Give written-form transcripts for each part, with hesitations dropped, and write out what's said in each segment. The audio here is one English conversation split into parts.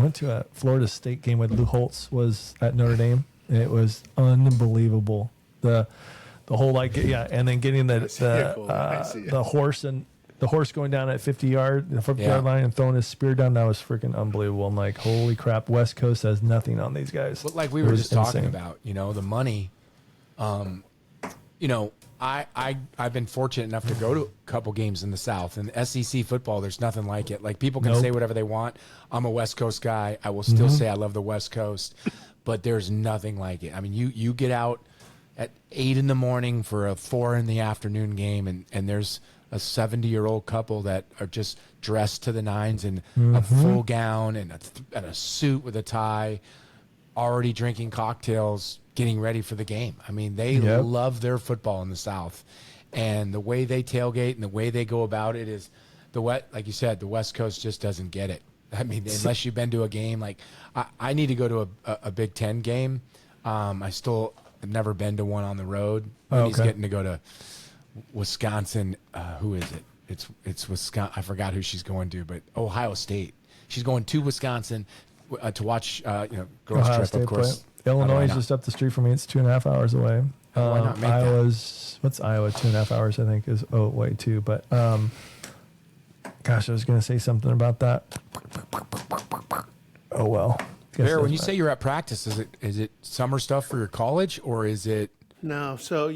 I went to a Florida State game with Lou Holtz was at Notre Dame. And it was unbelievable. The whole and then getting the horse going down at 50 yard line and throwing his spear down, that was freaking unbelievable. I'm like, holy crap, West Coast has nothing on these guys. But like we were just talking about, the money. I've been fortunate enough to go to a couple games in the South, and SEC football, there's nothing like it. Like, people can say whatever they want. I'm a West Coast guy. I will still say I love the West Coast, but there's nothing like it. I mean, you get out at 8 in the morning for a 4 in the afternoon game, and there's a 70-year-old couple that are just dressed to the nines in a full gown and a suit with a tie, already drinking cocktails, getting ready for the game. I mean, they love their football in the South, and the way they tailgate and the way they go about it is like you said, the West Coast just doesn't get it. I mean, unless you've been to a game, like I need to go to a Big Ten game. I still have never been to one on the road. He's getting to go to Wisconsin. Who is it? It's Wisconsin. I forgot who she's going to, but Ohio State. She's going to Wisconsin to watch, girls Ohio trip, State of course. Illinois is just up the street from me. It's 2.5 hours away. What's Iowa? 2.5 hours, I think, is way too. But gosh, I was going to say something about that. Oh well. Bear, when you say you're at practice, is it summer stuff for your college, or is it? No. So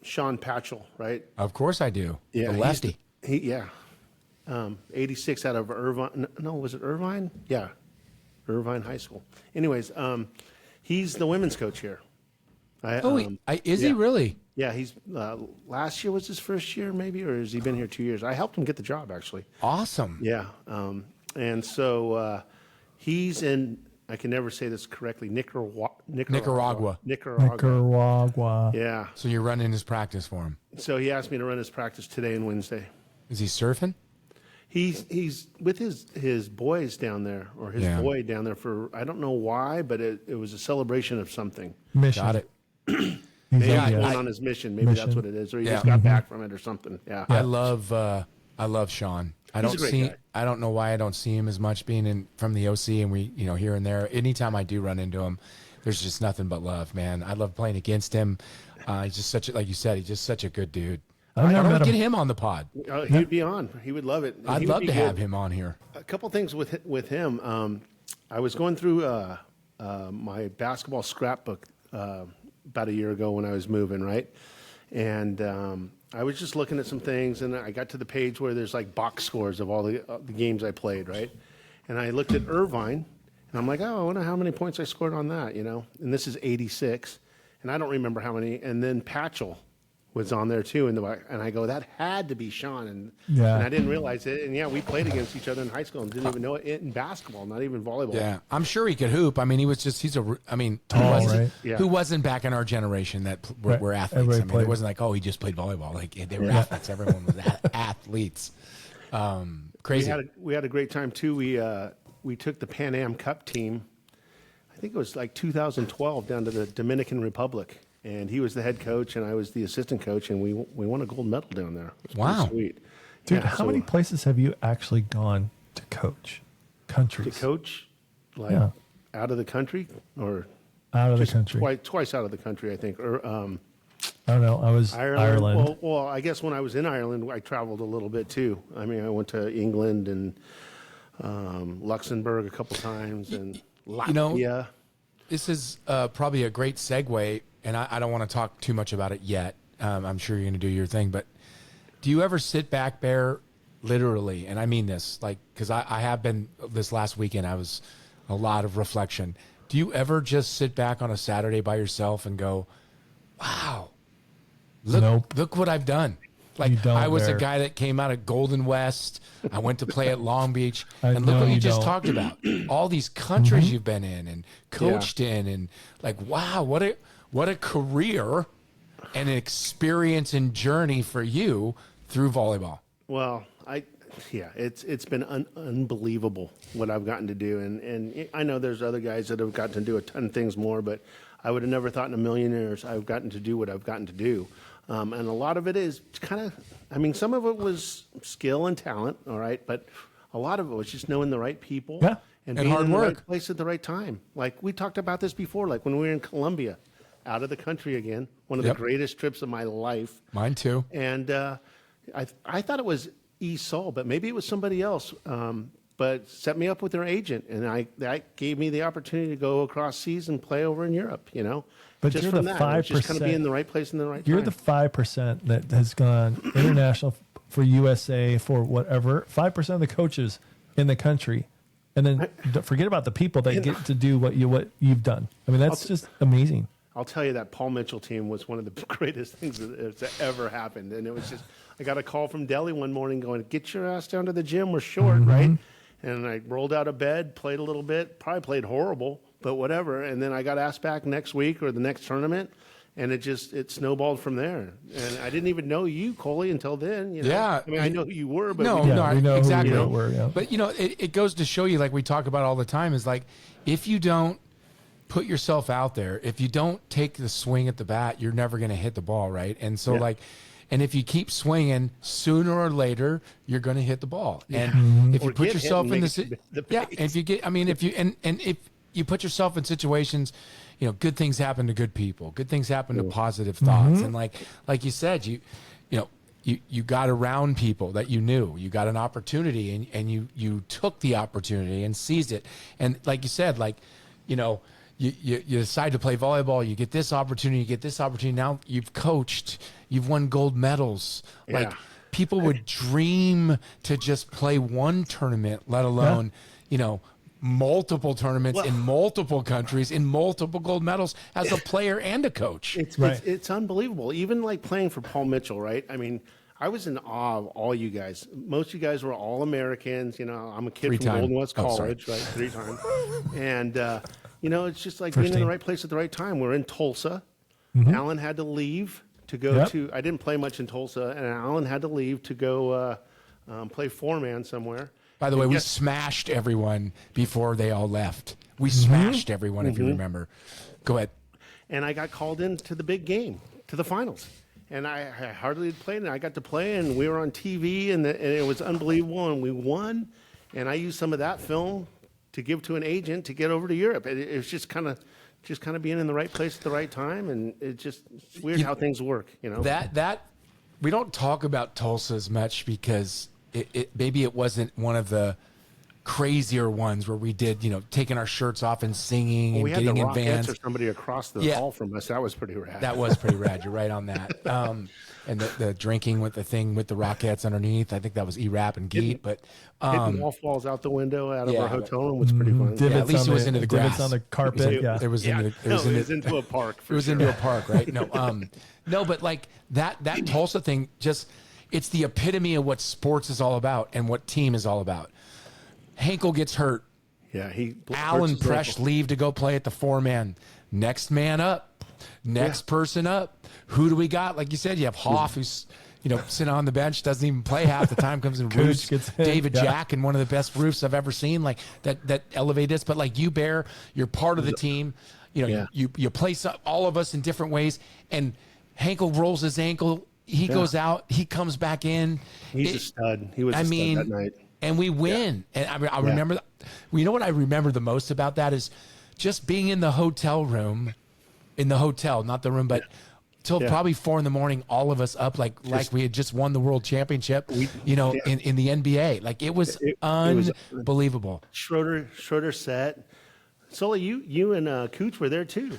Sean Patchell, right? Of course I do. Yeah, the lefty. 86 out of Irvine. No, was it Irvine? Yeah, Irvine High School. Anyways, he's the women's coach here. Is he really? Yeah, he's last year was his first year, maybe, or has he been here 2 years? I helped him get the job, actually. Awesome. Yeah, and so he's in. I can never say this correctly. Nicaragua. Yeah. So you're running his practice for him. So he asked me to run his practice today and Wednesday. Is he surfing? He's with his boys down there, or his boy down there for, I don't know why, but it was a celebration of something. Mission. Got it. Maybe he's going on his mission. Maybe that's what it is, or he just got back from it or something. Yeah. I love Sean. He's a great guy. I don't know why I don't see him as much being from the OC, and we, here and there. Anytime I do run into him, there's just nothing but love, man. I love playing against him. He's just like you said, he's just such a good dude. I don't get him on the pod. He'd be on. He would love it. I'd love to have him on here. A couple things with him. I was going through my basketball scrapbook about a year ago when I was moving, right? And I was just looking at some things, and I got to the page where there's like box scores of all the games I played, right? And I looked at Irvine, and I'm like, oh, I wonder how many points I scored on that, And this is 86, and I don't remember how many. And then Patchell was on there too, and I go, that had to be Sean, and I didn't realize it. And we played against each other in high school and didn't even know it in basketball, not even volleyball. Yeah, I'm sure he could hoop. I mean, who wasn't back in our generation that were athletes? It wasn't like, oh, he just played volleyball. Like, they were athletes. Everyone was athletes. Crazy. We had a great time too. We took the Pan Am Cup team, I think it was like 2012, down to the Dominican Republic. And he was the head coach, and I was the assistant coach, and we won a gold medal down there. It was pretty sweet. Dude, how many places have you actually gone to coach? Countries? To coach? Out of the country? Or out of the country? Twice out of the country, I think. Or I don't know. I was Ireland. Well, I guess when I was in Ireland, I traveled a little bit too. I mean, I went to England and Luxembourg a couple times, and Latvia. This is probably a great segue. And I don't want to talk too much about it yet. I'm sure you're going to do your thing. But do you ever sit back, Bear, literally, and I mean this, because I have been this last weekend, I was a lot of reflection. Do you ever just sit back on a Saturday by yourself and go, wow, look what I've done? Like, I was a guy that came out of Golden West. I went to play at Long Beach. And look what you just talked about. All these countries you've been in and coached in. And like, wow, what a career and an experience and journey for you through volleyball. Well, it's been unbelievable what I've gotten to do. And I know there's other guys that have gotten to do a ton of things more, but I would have never thought in a million years I've gotten to do what I've gotten to do. And a lot of it is kind of, some of it was skill and talent, all right, but a lot of it was just knowing the right people and being hard in the work. right place at the right time. Like we talked about this before, like when we were in Colombia, out of the country again, one of the greatest trips of my life. Mine too. And I thought it was Esau, but maybe it was somebody else. But set me up with their agent, and that gave me the opportunity to go across seas and play over in Europe. You know, But just you're from the that, it was just kind of 5%. be in the right place in the right You're time. the 5% that has gone international for USA, for whatever. 5% of the coaches in the country. And then forget about the people that get to do what you've done. I mean, that's just amazing. I'll tell you that Paul Mitchell team was one of the greatest things that's ever happened. And it was just, I got a call from Delhi one morning going, get your ass down to the gym. We're short, right? And I rolled out of bed, played a little bit, probably played horrible, but whatever. And then I got asked back next week or the next tournament. And it snowballed from there. And I didn't even know you, Coley, until then. You know? Yeah. I mean, I know who you were, but No, we no, we know exactly. who you were, yeah. But it goes to show you, like we talk about all the time, is like if you don't put yourself out there, if you don't take the swing at the bat, you're never going to hit the ball, right? And so and if you keep swinging, sooner or later you're going to hit the ball. And if you Or put get hit yourself and in make this, the yeah, base. if you get, I mean, if you and if you put yourself in situations, good things happen to good people. Good things happen to positive thoughts. And like you said, you got around people that you knew. You got an opportunity, and you took the opportunity and seized it. And like you said, you decide to play volleyball, you get this opportunity, now you've coached, you've won gold medals. Yeah. Like people would dream to just play one tournament, let alone, multiple tournaments in multiple countries, in multiple gold medals as a player and a coach. It's unbelievable. Even like playing for Paul Mitchell, right? I mean, I was in awe of all you guys. Most of you guys were all Americans. I'm a kid from Three-time. Golden West Oh, sorry. College, right? 3 times. And, it's just like being in the right place at the right time. We're in Tulsa. Alan had to leave to go to, I didn't play much in Tulsa, and Alan had to leave to go play 4-man somewhere. By the way, we smashed everyone before they all left. We smashed everyone, if you remember. Go ahead. And I got called into the big game, to the finals. And I hardly had played, and I got to play, and we were on TV, and it was unbelievable, and we won. And I used some of that film to give to an agent to get over to Europe. It was just kind of being in the right place at the right time, and it's weird how things work, That we don't talk about Tulsa as much because maybe it wasn't one of the crazier ones where we did, taking our shirts off and singing and we had getting the in Rockettes vans. or somebody across the hall from us. That was pretty rad. That was pretty rad. You're right on that. And the drinking with the thing with the Rockettes underneath. I think that was E-Rap and Geet. But hitting golf balls out the window out of our hotel room was pretty fun. at least it was into the divots grass. on the carpet. It was into a park. It was into a park, right? No, but like that Tulsa thing, it's the epitome of what sports is all about and what team is all about. Henkel gets hurt. Yeah, Alan Presh leave to go play at the 4-man. Next man up. Next person up. Who do we got? Like you said, you have Hoff, who's sitting on the bench, doesn't even play half the time, comes in roofs. David Jack, and one of the best roofs I've ever seen. Like that elevated us. But like you, Bear, you're part of the team. You place all of us in different ways. And Henkel rolls his ankle. He goes out. He comes back in. He's a stud. He was a stud that night. And we win. And I remember, you know what I remember the most about that is just being in the hotel room, not the room, but till probably 4 a.m, all of us up like we had just won the world championship, in the NBA. Like it was unbelievable. Schroeder set. Sully, you and Cooch were there too.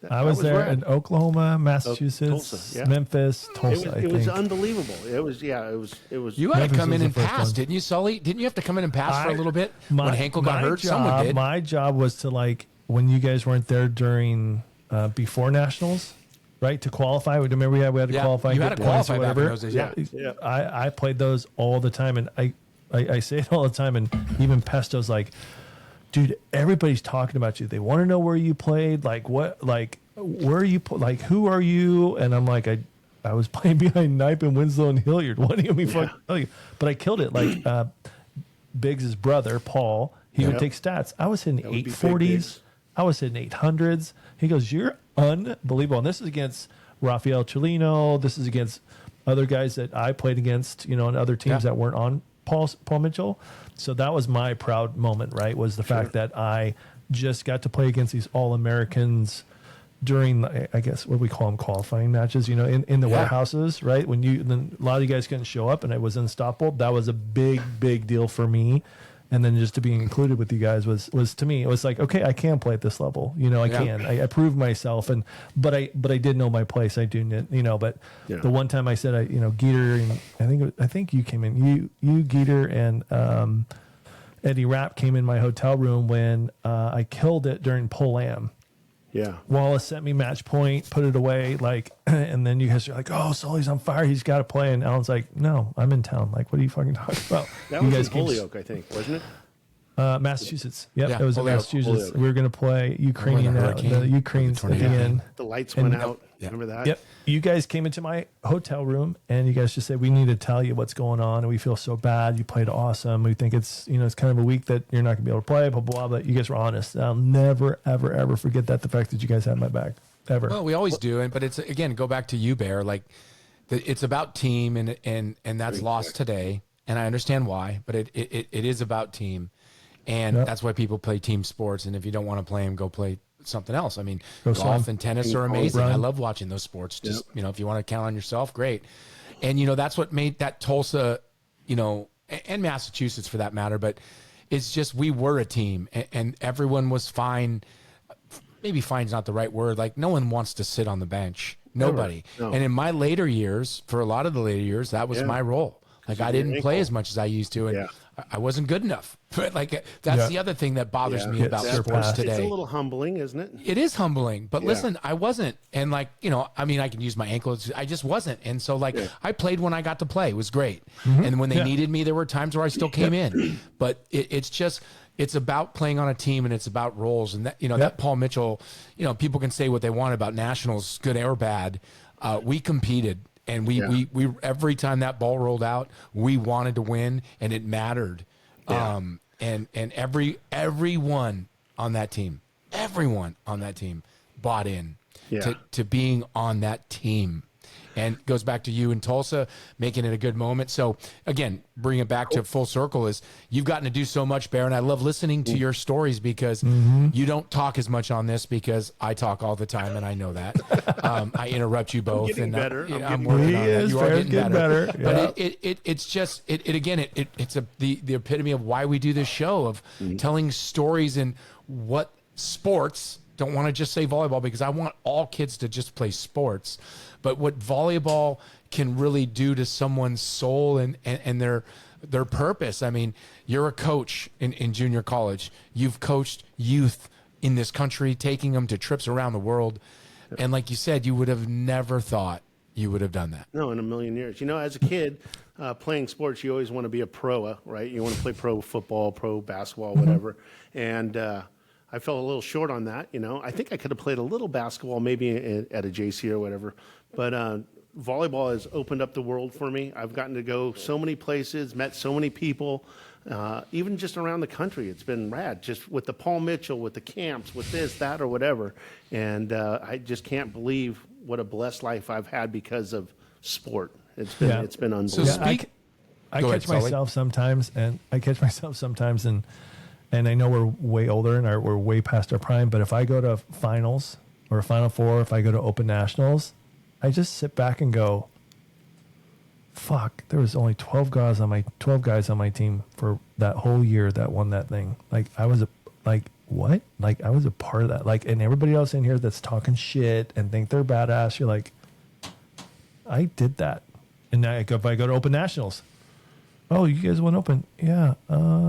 I was there rad. in Oklahoma, Massachusetts, Tulsa, Memphis, Tulsa. It was unbelievable. It was. You had to come in and the first pass, one. didn't you, Sully? Didn't you have to come in and pass for a little bit when Henkel got hurt? Someone did. My job was to when you guys weren't there during before nationals, right? To qualify. Remember we had to qualify. You had to qualify back in those days. Yeah. I played those all the time, and I say it all the time, and even Pesto's like, dude, everybody's talking about you. They want to know where you played. Where are you? Who are you? And I'm like, I was playing behind Knipe and Winslow and Hilliard. What do you mean fucking tell you? But I killed it. Biggs' brother, Paul, he would take stats. I was hitting 840s. I was hitting 800s. He goes, you're unbelievable. And this is against Rafael Chelino. This is against other guys that I played against, and other teams that weren't on Paul Mitchell. So that was my proud moment, right? Was the fact that I just got to play against these All-Americans during, I guess, what do we call them, qualifying matches, in the warehouses, right? Then a lot of you guys couldn't show up and I was unstoppable. That was a big, big deal for me. And then just to be included with you guys was to me, it was like, okay, I can play at this level. I proved myself, but I did know my place. I do, but the one time I said, Geeter, and I think you came in, you Geeter and Eddie Rapp came in my hotel room when I killed it during Pole Am. Yeah. Wallace sent me match point, put it away, and then you guys are like, "Oh, Sully's on fire. He's got to play." And Alan's like, "No, I'm in town. Like, what are you fucking talking about?" That was in Holyoke, I think, wasn't it? Massachusetts. Yep, Yeah, it was in Massachusetts. Holyoke. We were going to play Ukrainian. The Ukraine's at the end. The lights went out. Remember that? Yep. You guys came into my hotel room and you guys just said, we need to tell you what's going on. And we feel so bad. You played awesome. We think it's kind of a week that you're not going to be able to play, blah, blah, blah. But you guys were honest. I'll never, ever, ever forget that. The fact that you guys had my back, ever. Well, we always do. But it's, again, go back to you, Bear. It's about team and that's lost today. And I understand why, but it is about team. And that's why people play team sports. And if you don't want to play them, go play something else. I mean, golf and tennis are amazing. I love watching those sports. Just, if you want to count on yourself, great. And, that's what made that Tulsa, and Massachusetts for that matter. But it's just, we were a team and everyone was fine. Maybe fine's not the right word. Like, no one wants to sit on the bench. Nobody. No. And in my later years, for a lot of the later years, that was my role. Like, I didn't play as much as I used to. And I wasn't good enough. But that's the other thing that bothers me about sports today. It's a little humbling, isn't it? It is humbling. But listen, I wasn't. And I can use my ankles. I just wasn't. And so I played when I got to play. It was great. Mm-hmm. And when they needed me, there were times where I still came in. But it's about playing on a team and it's about roles. And that Paul Mitchell, people can say what they want about nationals, good or bad. We competed. And we every time that ball rolled out, we wanted to win, and it mattered. Yeah. And everyone on that team bought in to being on that team. And it goes back to you in Tulsa, making it a good moment. So, again, bring it back to full circle is you've gotten to do so much, Bear, and I love listening to your stories because you don't talk as much on this because I talk all the time, and I know that. I interrupt you both. I'm better. I'm working on it. You are getting better. Yeah. But it's just it's the epitome of why we do this show of telling stories and what sports. Don't want to just say volleyball because I want all kids to just play sports, but what volleyball can really do to someone's soul and their purpose. I mean, you're a coach in junior college. You've coached youth in this country, taking them to trips around the world. And like you said, you would have never thought you would have done that. No, in a million years. As a kid, playing sports, you always want to be a pro, right? You want to play pro football, pro basketball, whatever. And, I fell a little short on that, I think I could have played a little basketball maybe at a JC or whatever. But volleyball has opened up the world for me. I've gotten to go so many places, met so many people, even just around the country. It's been rad, just with the Paul Mitchell, with the camps, with this, that, or whatever. And I just can't believe what a blessed life I've had because of sport. It's been unbelievable. So I catch myself sometimes, and I know we're way older and we're way past our prime, but if I go to finals or a Final Four, if I go to Open Nationals, I just sit back and go, fuck, there was only 12 guys on my team for that whole year that won that thing. I was what? I was a part of that. And everybody else in here that's talking shit and think they're badass, you're like, I did that. And now if I go to Open Nationals, oh, you guys won Open? Yeah,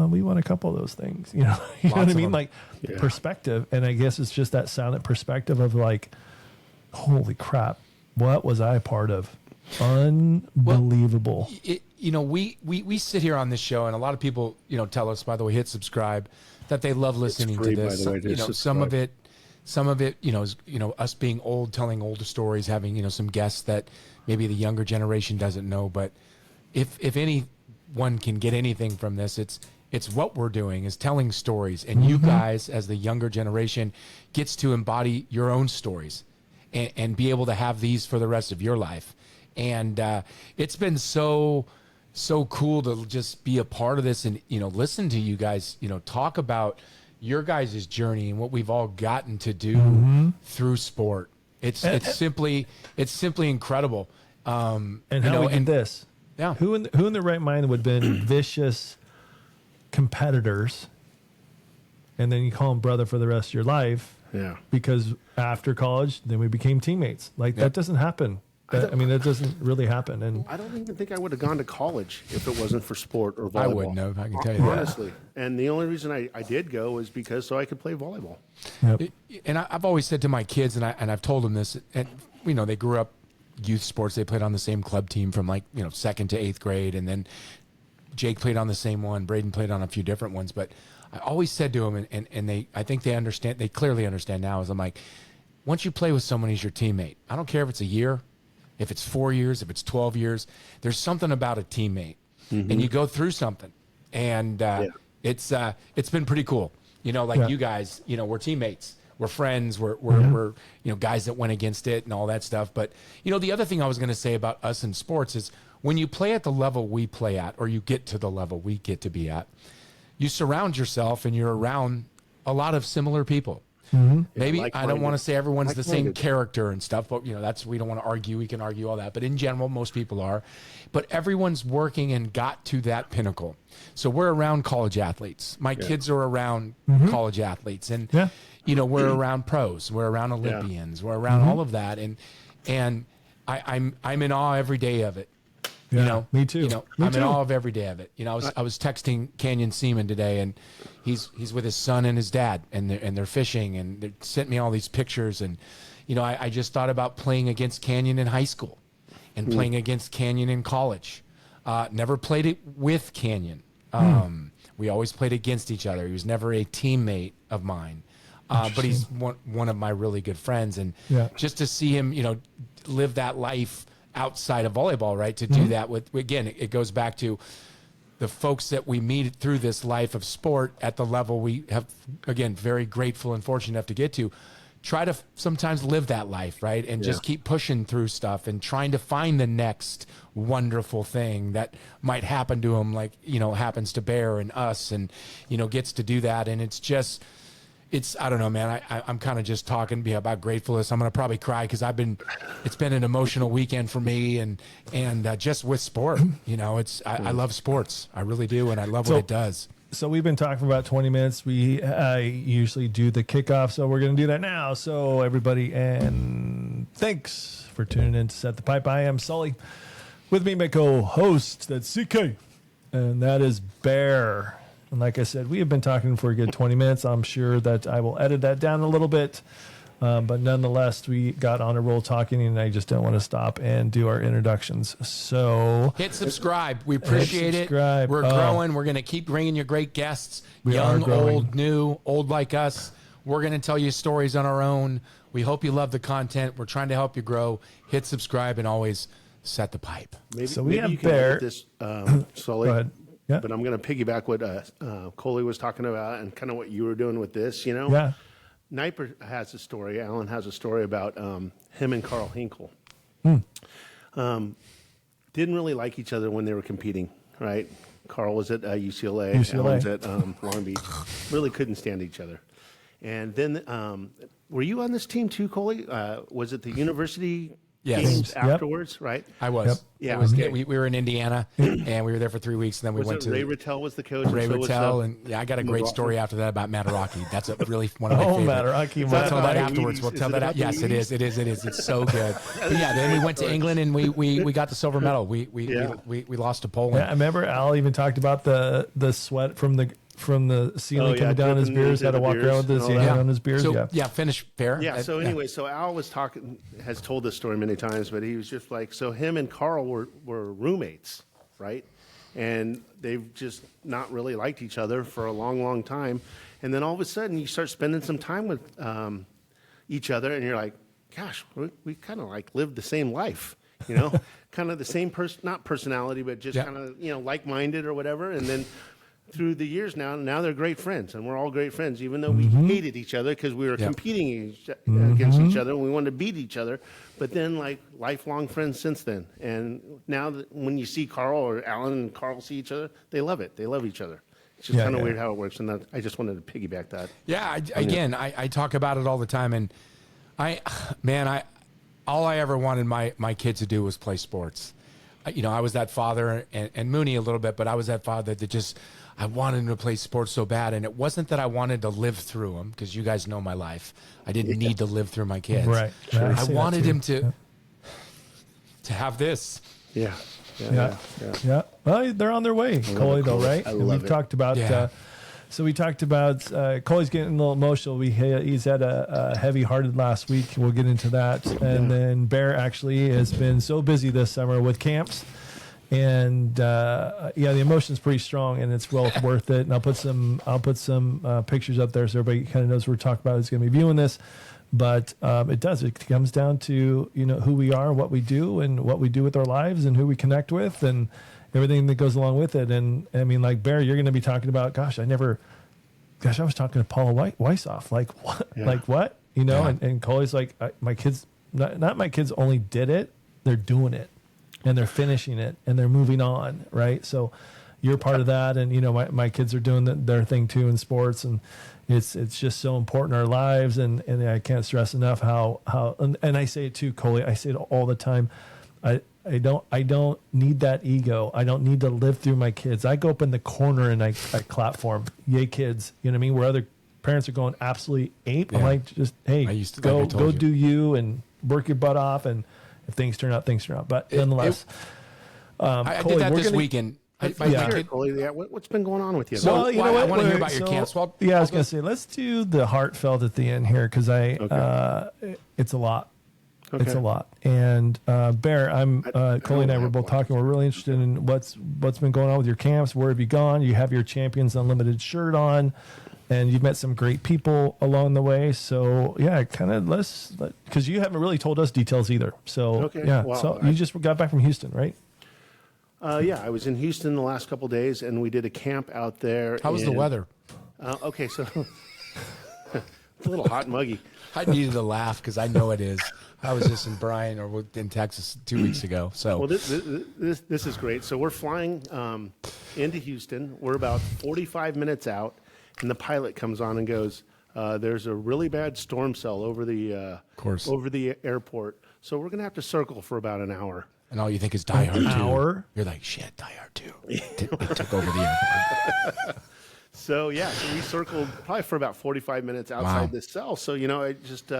we won a couple of those things. You know what I mean? Perspective. And I guess it's just that silent perspective of holy crap, what was I a part of? Unbelievable. Well, we sit here on this show, and a lot of people, tell us, by the way, hit subscribe, that they love listening to this. By the way, some of it, is, us being old, telling older stories, having, some guests that maybe the younger generation doesn't know. But if anyone can get anything from this, it's what we're doing is telling stories, and you guys as the younger generation gets to embody your own stories and be able to have these for the rest of your life. And it's been so so cool to just be a part of this and, listen to you guys, talk about your guys' journey and what we've all gotten to do through sport. It's simply incredible. And how we did this. Yeah. Who in the right mind would have been vicious competitors, and then you call them brother for the rest of your life? Yeah. Because after college, then we became teammates. Like that doesn't happen. That doesn't really happen. And I don't even think I would have gone to college if it wasn't for sport or volleyball. I wouldn't have, I can tell you that. Honestly. And the only reason I did go was because so I could play volleyball. Yep. And I've always said to my kids, and I've told them this, and they grew up youth sports. They played on the same club team from second to eighth grade, and then Jake played on the same one. Braden played on a few different ones, but I always said to them, and I think they understand. They clearly understand now. Is I'm like, once you play with someone who's your teammate, I don't care if it's a year, if it's 4 years, if it's 12 years. There's something about a teammate, and you go through something, and it's been pretty cool. You guys, we're teammates. We're friends. We're guys that went against it and all that stuff. But the other thing I was going to say about us in sports is when you play at the level we play at, or you get to the level we get to be at, you surround yourself and you're around a lot of similar people. Maybe I don't want to say everyone's the same character and stuff, but we don't want to argue. We can argue all that, but in general, most people are. But everyone's working and got to that pinnacle. So we're around college athletes. My kids are around college athletes, and we're around pros. We're around Olympians. We're around all of that, and I'm in awe every day of it. Me too. I'm in awe of every day of it. I was texting Canyon Seaman today, and he's with his son and his dad, and they're fishing, and they sent me all these pictures, and I just thought about playing against Canyon in high school, and playing against Canyon in college. Never played it with Canyon. We always played against each other. He was never a teammate of mine, but he's one of my really good friends, and just to see him, live that life outside of volleyball, right? To do that with, again, it goes back to the folks that we meet through this life of sport at the level we have, again, very grateful and fortunate enough to get to. Try to sometimes live that life, right? And just keep pushing through stuff and trying to find the next wonderful thing that might happen to them, like, happens to Bear and us, and, gets to do that. And it's just, I don't know, man. I'm kind of just talking about gratefulness. I'm going to probably cry because it's been an emotional weekend for me, and just with sport, I love sports. I really do. And I love what it does. So we've been talking for about 20 minutes. We usually do the kickoff, so we're going to do that now. So everybody, and thanks for tuning in to Set the Pipe. I am Sully. With me, my co-host, that's CK, and that is Bear. And like I said, we have been talking for a good 20 minutes. I'm sure that I will edit that down a little bit. But nonetheless, we got on a roll talking, and I just don't want to stop and do our introductions. So hit subscribe. We appreciate it. We're growing. We're going to keep bringing you great guests, young, old, new, old like us. We're going to tell you stories on our own. We hope you love the content. We're trying to help you grow. Hit subscribe and always set the pipe. So we have Bear. This, Sully. Go ahead. Yeah. But I'm going to piggyback what Coley was talking about and kind of what you were doing with this, Yeah. Kniper has a story. Alan has a story about him and Carl Hinkle. Didn't really like each other when they were competing, right? Carl was at UCLA. Alan's at Long Beach. Really couldn't stand each other. And then, were you on this team too, Coley? Was it the university games afterwards, right? I was. Yeah. We were in Indiana, and we were there for 3 weeks, and then we went to Ray Rattel was the coach. Ray Rattel, and I got a great story after that about Mataraki. That's one of my favorite. Mataraki. We'll tell that afterwards. We'll tell that out. Yes, it is. It's so good. But yeah, then we went to England, and we got the silver medal. We lost to Poland. Yeah, I remember Al even talked about the sweat from the ceiling coming down his beers. Had to walk around with his hand on his beers. So, finish Bear. Yeah. So anyway, so Al has told this story many times, but he was just like, so him and Carl were roommates, right? And they've just not really liked each other for a long, long time. And then all of a sudden, you start spending some time with each other, and you're like, gosh, we kind of like live the same life, kind of the same person, not personality, but just kind of like-minded or whatever. And then through the years now they're great friends, and we're all great friends, even though we hated each other because we were competing against each other and we wanted to beat each other. But then, like, lifelong friends since then. And now when you see Carl or Alan and Carl see each other, they love it. They love each other. It's just kind of weird how it works, and I just wanted to piggyback that. Yeah, I talk about it all the time, and all I ever wanted my kids to do was play sports. I was that father, and Mooney a little bit, but I was that father that just, I wanted him to play sports so bad, and it wasn't that I wanted to live through him, because you guys know my life. I didn't need to live through my kids. Right. I wanted him to have this. Yeah. Well, they're on their way, Coley, though, right? I love We've talked about. So we talked about Coley's getting a little emotional. He's had a heavy-hearted last week. We'll get into that. And then Bear actually has been so busy this summer with camps. And the emotion's pretty strong, and it's well worth it. And I'll put some pictures up there so everybody kind of knows what we're talking about. Who's going to be viewing this, but it comes down to who we are, what we do, and what we do with our lives, and who we connect with, and everything that goes along with it. And I mean, like Bear, you're going to be talking about, I was talking to Paula Weissoff, like what, like what, and Coley's like, my kids, not my kids only did it, they're doing it. And they're finishing it, and they're moving on, right? So you're part of that, and my kids are doing their thing too in sports, and it's just so important in our lives, and I can't stress enough how and I say it too, Coley. I say it all the time. I don't need that ego. I don't need to live through my kids. I go up in the corner and I clap for them. Yay, kids! You know what I mean? Where other parents are going absolutely ape. I'm like, just go do you and work your butt off, and if things turn out, things turn out. But nonetheless, I did that this weekend. What's been going on with you? Well, I want to hear about your camps. I was going to say, let's do the heartfelt at the end here, because it's a lot. Okay. It's a lot. And Bear, Coley and I were both talking. We're really interested in what's been going on with your camps. Where have you gone? You have your Champions Unlimited shirt on, and you've met some great people along the way. So because you haven't really told us details either. So you just got back from Houston, right? I was in Houston the last couple of days, and we did a camp out there. How was the weather? So it's a little hot and muggy. I needed to laugh because I know it is. I was just in Bryan or in Texas 2 weeks ago. So this is great. So we're flying into Houston. We're about 45 minutes out, and the pilot comes on and goes, "There's a really bad storm cell over the airport, so we're gonna have to circle for about an hour." And all you think is Die Hard 2. Hour? You're like, shit, Die Hard 2. It took over the airport. So we circled probably for about 45 minutes outside the cell. So it just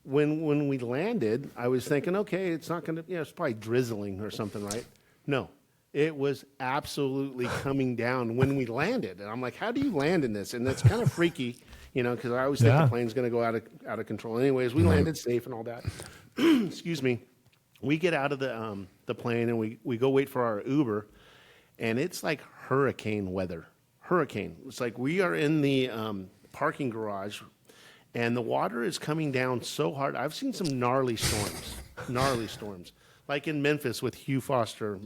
when we landed, I was thinking, okay, it's not gonna, it's probably drizzling or something, right? No, it was absolutely coming down when we landed, and I'm like, how do you land in this? And it's kind of freaky, because I always think the plane's gonna go out of control. Anyways, we landed safe and all that. Excuse me. We get out of the plane and we go wait for our Uber, and it's like hurricane weather. Hurricane. It's like we are in the parking garage, and the water is coming down so hard. I've seen some gnarly storms, like in Memphis with Hugh Foster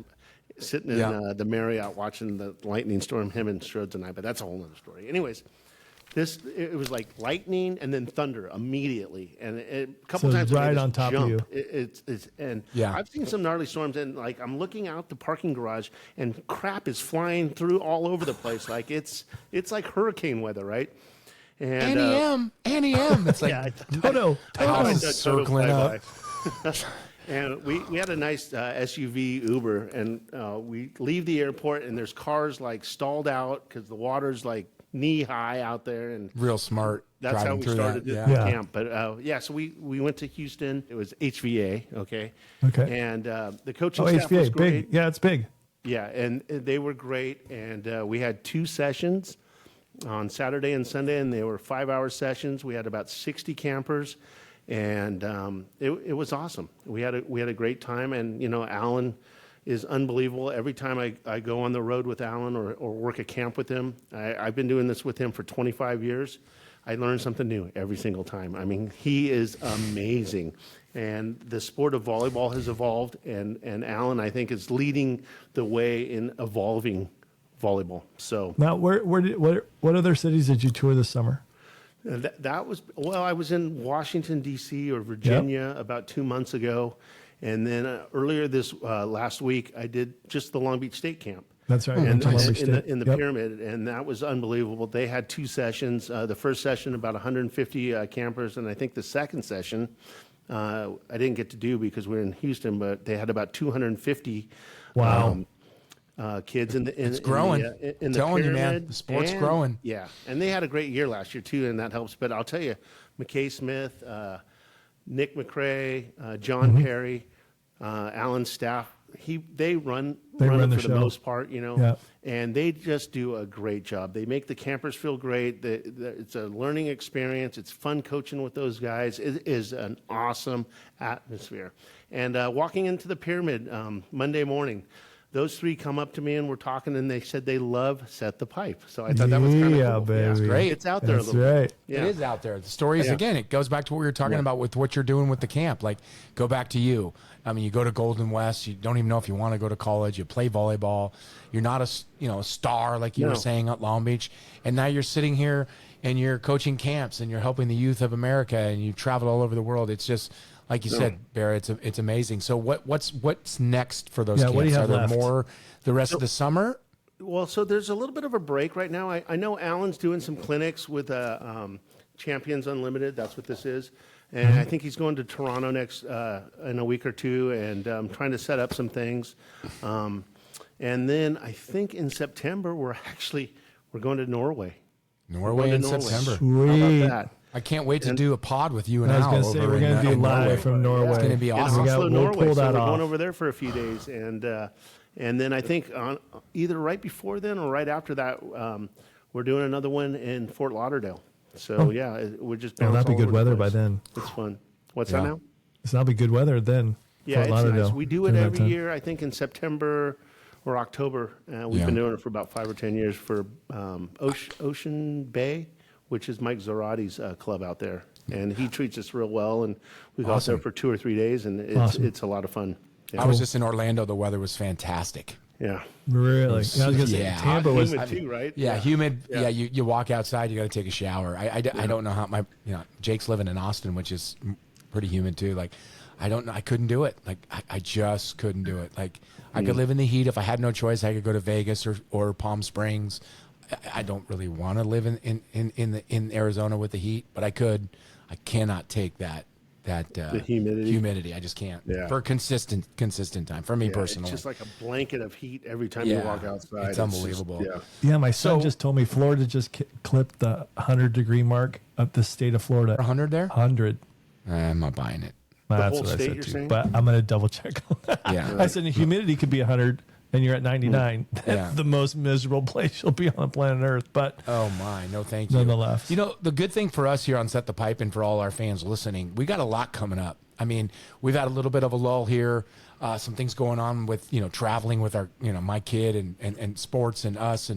sitting in the Marriott watching the lightning storm, him and Strodes and I. But that's a whole other story. Anyways, it was like lightning and then thunder immediately, and a couple times right on top of you. I've seen some gnarly storms, and like I'm looking out the parking garage, and crap is flying through all over the place. Like it's like hurricane weather, right? And Annie M. It's like Toto circling up. And we had a nice SUV Uber, and we leave the airport, and there's cars like stalled out because the water's like knee high out there, and real smart. That's how we started the camp. But so we went to Houston. It was HVA, okay, and the coaching staff HVA, was great. Big. Yeah, it's big. Yeah, and they were great, and we had 2 sessions on Saturday and Sunday, and they were 5-hour sessions. We had about 60 campers, and it was awesome. We had a great time, and Alan is unbelievable. Every time I go on the road with Alan or work a camp with him, I've been doing this with him for 25 years. I learn something new every single time. I mean, he is amazing. And the sport of volleyball has evolved, and Alan, I think, is leading the way in evolving volleyball. So now, what other cities did you tour this summer? that was, well, I was in Washington, D.C. or Virginia about 2 months ago. And then earlier this last week, I did just the Long Beach State Camp. That's right. And Long Beach in State. the pyramid, and that was unbelievable. They had 2 sessions. The first session, about 150 campers, and I think the second session, I didn't get to do because we were in Houston, but they had about 250 Wow. kids in the It's growing. In the Telling you, man, pyramid. the sport's And- growing. Yeah, and they had a great year last year too, and that helps. But I'll tell you, McKay Smith, Nick McRae, John Perry, Alan's staff, they run They run it the for show. the most part, you know, Yeah. and they just do a great job. They make the campers feel great. It's a learning experience. It's fun coaching with those guys. It is an awesome atmosphere. And walking into the pyramid Monday morning, those 3 come up to me and we're talking, and they said they love Set the Pipe. So I thought that was kind Yeah, of cool. baby. It's great. It's out there That's a little right. bit. Yeah. It is out there. The stories, Yeah. again, it goes back to what we were talking about with what you're doing with the camp. Like, go back to you. I mean, you go to Golden West. You don't even know if you want to go to college. You play volleyball. You're not a star like you were No. saying at Long Beach. And now you're sitting here and you're coaching camps and you're helping the youth of America and you travel all over the world. It's just, like you said, Barrett, it's amazing. So what's next for those camps? What do you have Are there left? more the rest of the summer? Well, so there's a little bit of a break right now. I know Alan's doing some clinics with Champions Unlimited. That's what this is. And I think he's going to Toronto next in a week or 2 and trying to set up some things. And then I think in September, we're going to Norway. Norway We're in going to Norway. September. How Sweet. about that? I can't wait to do a pod with you and I was Al going to say, over we're in, going to do in live Norway. from Norway. It's gonna be In awesome. Oslo, We'll Norway. pull So that we're off. going over there for a few days. And then I think either right before then or right after that, we're doing another one in Fort Lauderdale. So, we're just Well, bouncing that'd be all good over the weather by place. then. It's fun. What's Yeah. that now? It's not be good weather then. Yeah, Fort it's Lauderdale nice. We do it during that every time. year, I think in September or October. We've Yeah. been doing it for about 5 or 10 years for Ocean Bay, which is Mike Zarati's club out there. And he treats us real well. And we go out there for 2 or 3 days, and it's a lot of fun. Yeah. I was just in Orlando. The weather was fantastic. Yeah. Really? I was going to say, Yeah. Tampa was. Humid too, right? Yeah, humid. Yeah, you walk outside, you got to take a shower. I don't know how Jake's living in Austin, which is pretty humid too. Like, I don't know. I couldn't do it. Like, I just couldn't do it. Like, I could live in the heat if I had no choice. I could go to Vegas or Palm Springs. I don't really want to live in Arizona with the heat, but I could. I cannot take that The humidity. I just can't. Yeah. For consistent time. For me Yeah, personally. It's just like a blanket of heat every time you walk outside. It's unbelievable. Just, Yeah, my son So- just told me Florida just clipped the 100-degree mark of the state of Florida. 100 there? 100. I'm not buying it. That's whole what I state, said you're too. saying? But I'm going to double check on that. Yeah. I said the humidity could be 100 and you're at 99. That's Yeah. the most miserable place you'll be on planet Earth. But Oh my, no thank you. Nonetheless. You know, the good thing for us here on Set the Pipe and for all our fans listening, we got a lot coming up. I mean, we've had a little bit of a lull here, some things going on with, traveling with our, my kid and sports and us.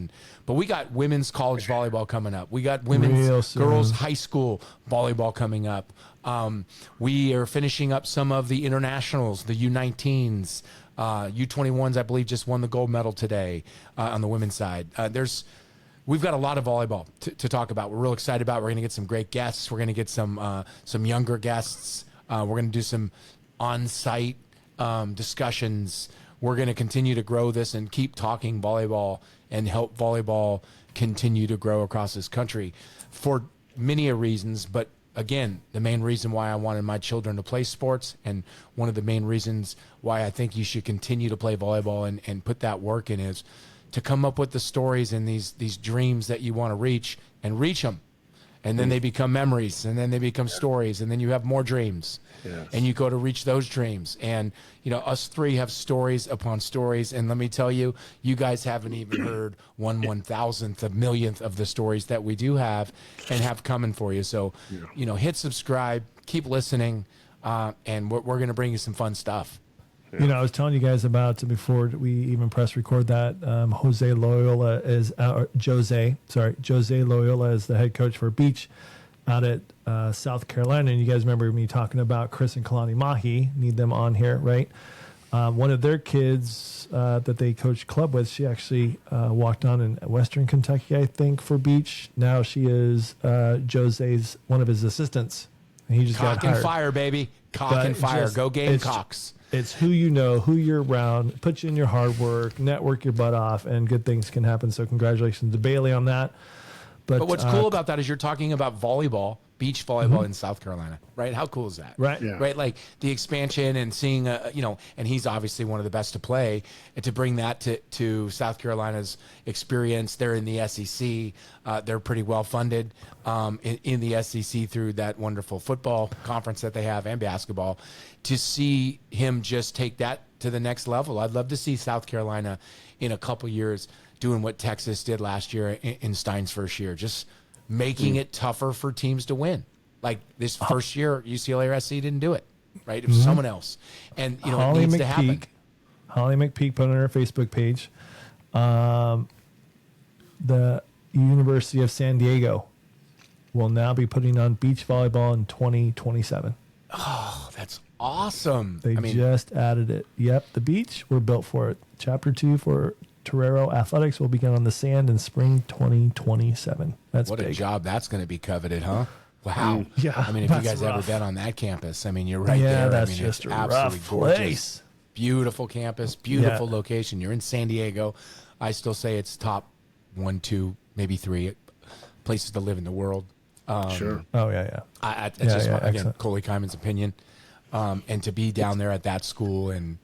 But we got women's college volleyball coming up. We got Real women's soon. girls high school volleyball coming up. We are finishing up some of the internationals, the U19s, U21s, I believe, just won the gold medal today on the women's side. We've got a lot of volleyball to talk about. We're real excited about. We're going to get some great guests. We're going to get some younger guests. We're going to do some on-site discussions. We're going to continue to grow this and keep talking volleyball and help volleyball continue to grow across this country for many reasons. But again, the main reason why I wanted my children to play sports, and one of the main reasons why I think you should continue to play volleyball and put that work in, is to come up with the stories and these dreams that you want to reach and reach them. And then they become memories, and then they become stories, and then you have more dreams. Yes. And you go to reach those dreams. And, us 3 have stories upon stories. And let me tell you, you guys haven't even heard 1/1000th, a millionth of the stories that we do have and have coming for you. So, hit subscribe, keep listening, and we're going to bring you some fun stuff. I was telling you guys about before we even press record that Jose Loyola is Jose Loyola is the head coach for Beach out at South Carolina. And you guys remember me talking about Chris and Kalani Mahi, need them on here, right? one of their kids that they coach club with, she actually walked on in Western Kentucky, I think, for beach. Now she is Jose's one of his assistants. And he just Cock got and hired. fire, baby. Cock and fire. Go Gamecocks. It's who you know, who you're around, put you in your hard work, network your butt off, and good things can happen. So congratulations to Bailey on that. But what's cool about that is you're talking about volleyball, beach volleyball in South Carolina, right? How cool is that? Right. Yeah. Right. Like the expansion and seeing, and he's obviously one of the best to play, and to bring that to South Carolina's experience. They're in the SEC. They're pretty well funded in the SEC through that wonderful football conference that they have and basketball. To see him just take that to the next level, I'd love to see South Carolina in a couple years doing what Texas did last year in Stein's first year, just making it tougher for teams to win. Like this first year, UCLA or SC didn't do it, right? It was someone else. And, it needs to happen. Holly McPeak put on her Facebook page, the University of San Diego will now be putting on beach volleyball in 2027. Oh, that's awesome. They just added it. Yep, the beach, we're built for it. Chapter 2 for Torero Athletics will begin on the sand in spring 2027. That's what big. a job that's going to be coveted, huh? Wow. Yeah, I mean, if you that's guys ever rough. been on that campus, I mean, you're right Yeah, there. that's I mean, just it's a absolutely rough gorgeous. place. Beautiful campus, beautiful location. You're in San Diego. I still say it's top 1, 2, maybe 3 places to live in the world. Sure. Oh, yeah. It's just again, excellent. Coley Kyman's opinion. And to be down there at that school, and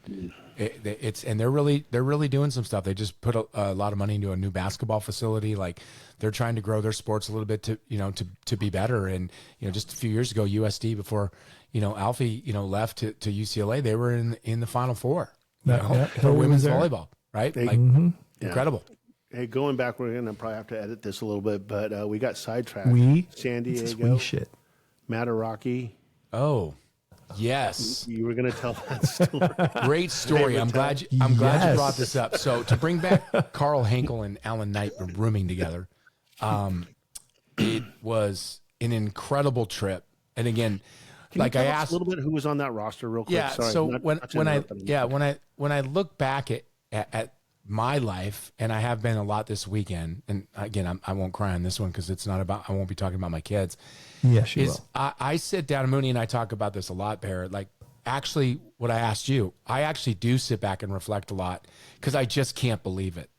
they're really doing some stuff. They just put a lot of money into a new basketball facility. Like they're trying to grow their sports a little bit to be better. And just a few years ago, USD before Alfie left to UCLA, they were in the Final Four for women's volleyball, right? Incredible. Hey, going back, we're going to probably have to edit this a little bit, but we got sidetracked. San It's Diego, we shit. Mataraki. Oh, yes. You were going to tell that story. Great story. I'm glad you brought this up. So to bring back Carl Henkel and Alan Knight rooming together, it was an incredible trip. And again, Can you tell us a little bit who was on that roster real quick? Yeah. Sorry, So when I look back at my life, and I have been a lot this weekend, and again, I won't cry on this one because it's not about, I won't be talking about my kids. Yes, you will. I sit down, Mooney and I talk about this a lot, Barrett. Like, actually, what I asked you, I actually do sit back and reflect a lot because I just can't believe it.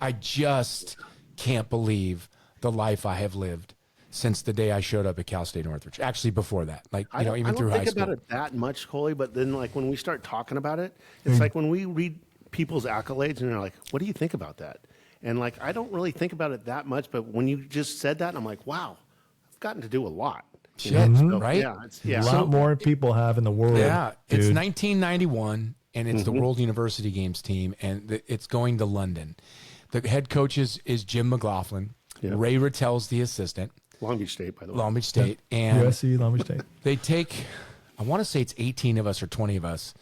I just can't believe the life I have lived since the day I showed up at Cal State Northridge. Actually, before that, like, even through high school. I don't think about it that much, Coley, but then, like, when we start talking about it, it's like when we read people's accolades and they're like, what do you think about that? And, like, I don't really think about it that much, but when you just said that, I'm like, wow, I've gotten to do a lot. Shit, So, right? Yeah, A lot more people have in the world. Yeah, dude. it's 1991, and it's the World University Games team, and it's going to London. The head coach is Jim McLaughlin. Yeah. Ray Rattel's the assistant. Long Beach State, by the way. Long Beach State. And USC, Long Beach State. they take, I want to say it's 18 of us or 20 of us,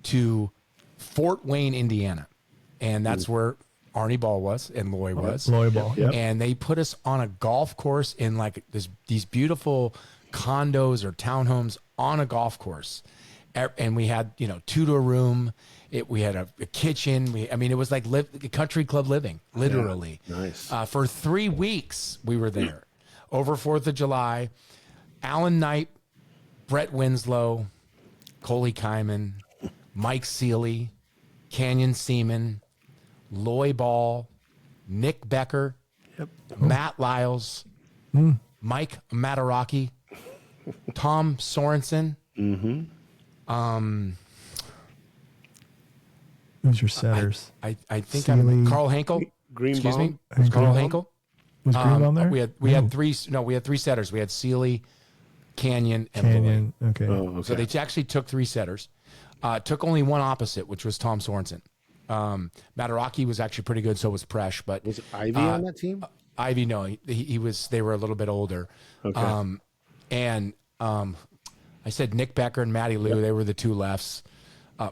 to Fort Wayne, Indiana. And that's where Arnie Ball was and Loy was. Loy Ball. Yep. And they put us on a golf course in like these beautiful condos or townhomes on a golf course. And we had, 2 to a room. We had a kitchen. It was like country club living, literally. Yeah, nice. For 3 weeks, we were there. Over 4th of July, Alan Knight, Brett Winslow, Coley Kyman, Mike Seeley, Canyon Seaman, Loy Ball, Nick Becker, Matt Lyles, Mike Mataraki, Tom Sorensen. Who's your setters? I think Seeley. Carl Henkel. Greenbaum. Excuse me. Greenbaum. Carl Henkel. Was Greenbaum there? We had 3 setters. We had Seeley, Canyon, and Canyon. Loy. Okay. Oh, okay. So they actually took 3 setters. Took only one opposite, which was Tom Sorensen. Mataraki was actually pretty good, so was Presh. But Was Ivy on that team? Ivy, no, he was. They were a little bit older. Okay. I said Nick Becker and Matty Lou. They were the 2 lefts.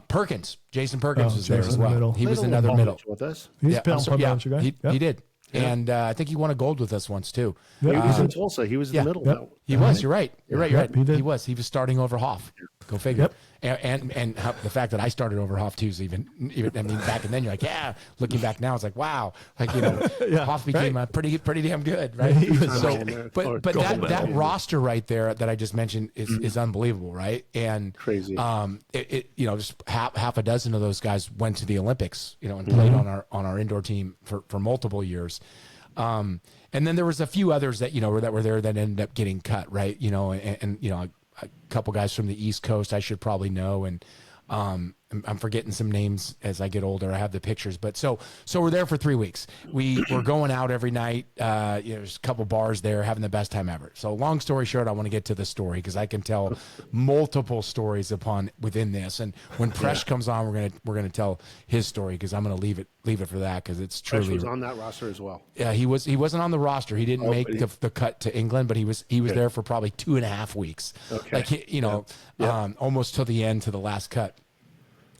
Perkins, Jason Perkins was there Jason as well. middle. He was Played a another little middle. college with us. He's Yeah, been so- on yeah, guy. he Yep. did. And I think he won a gold with us once too. Yep. He was in Tulsa. He was in the middle. Yep. though. He was. You're right. You're right. Yep, he did. He was starting over Hoff. Go figure. Yep. And how, the fact that I started over Hoff too is even I mean back and then you're like, yeah. Looking back now, it's like, wow, like Hoff became pretty damn good, right? So, but that roster right there that I just mentioned is unbelievable, right? And crazy. Just half a dozen of those guys went to the Olympics, and played on our indoor team for multiple years. And then there was a few others that that were there that ended up getting cut, right? A couple guys from the East Coast I should probably know, and I'm forgetting some names as I get older. I have the pictures, but so we're there for 3 weeks. We're going out every night. There's a couple bars there, having the best time ever. So long story short, I want to get to the story because I can tell multiple stories within this. And when Presh comes on, we're gonna tell his story because I'm gonna leave it for that because it's truly. Presh was on that roster as well. Yeah, he wasn't on the roster. He didn't make the cut to England, but he was there for probably 2.5 weeks. Okay. Almost till the end, to the last cut.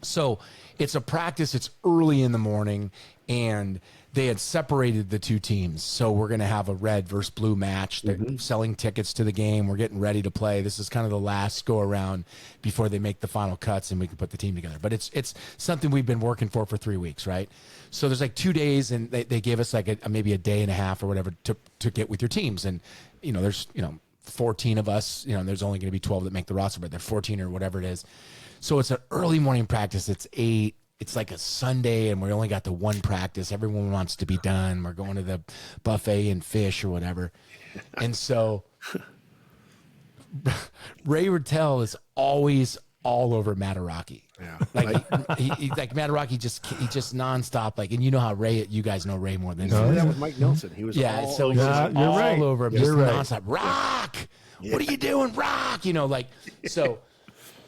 So it's a practice. It's early in the morning, and they had separated the two teams. So we're going to have a red versus blue match. They're selling tickets to the game. We're getting ready to play. This is kind of the last go around before they make the final cuts and we can put the team together. But it's something we've been working for 3 weeks, right? So there's like 2 days, and they gave us like maybe a day and a half or whatever to get with your teams. And, there's, 14 of us, there's only going to be 12 that make the roster, but they're 14 or whatever it is. So it's an early morning practice. It's 8. It's like a Sunday, and we only got the one practice. Everyone wants to be done. We're going to the buffet and fish or whatever. And so Ray Rattel is always all over Mataraki. Yeah. Like Mataraki just nonstop. And you know how Ray, you guys know Ray more than that was Mike Nelson. He was all over him, just nonstop. Rock! Yeah. What are you doing, Rock? So.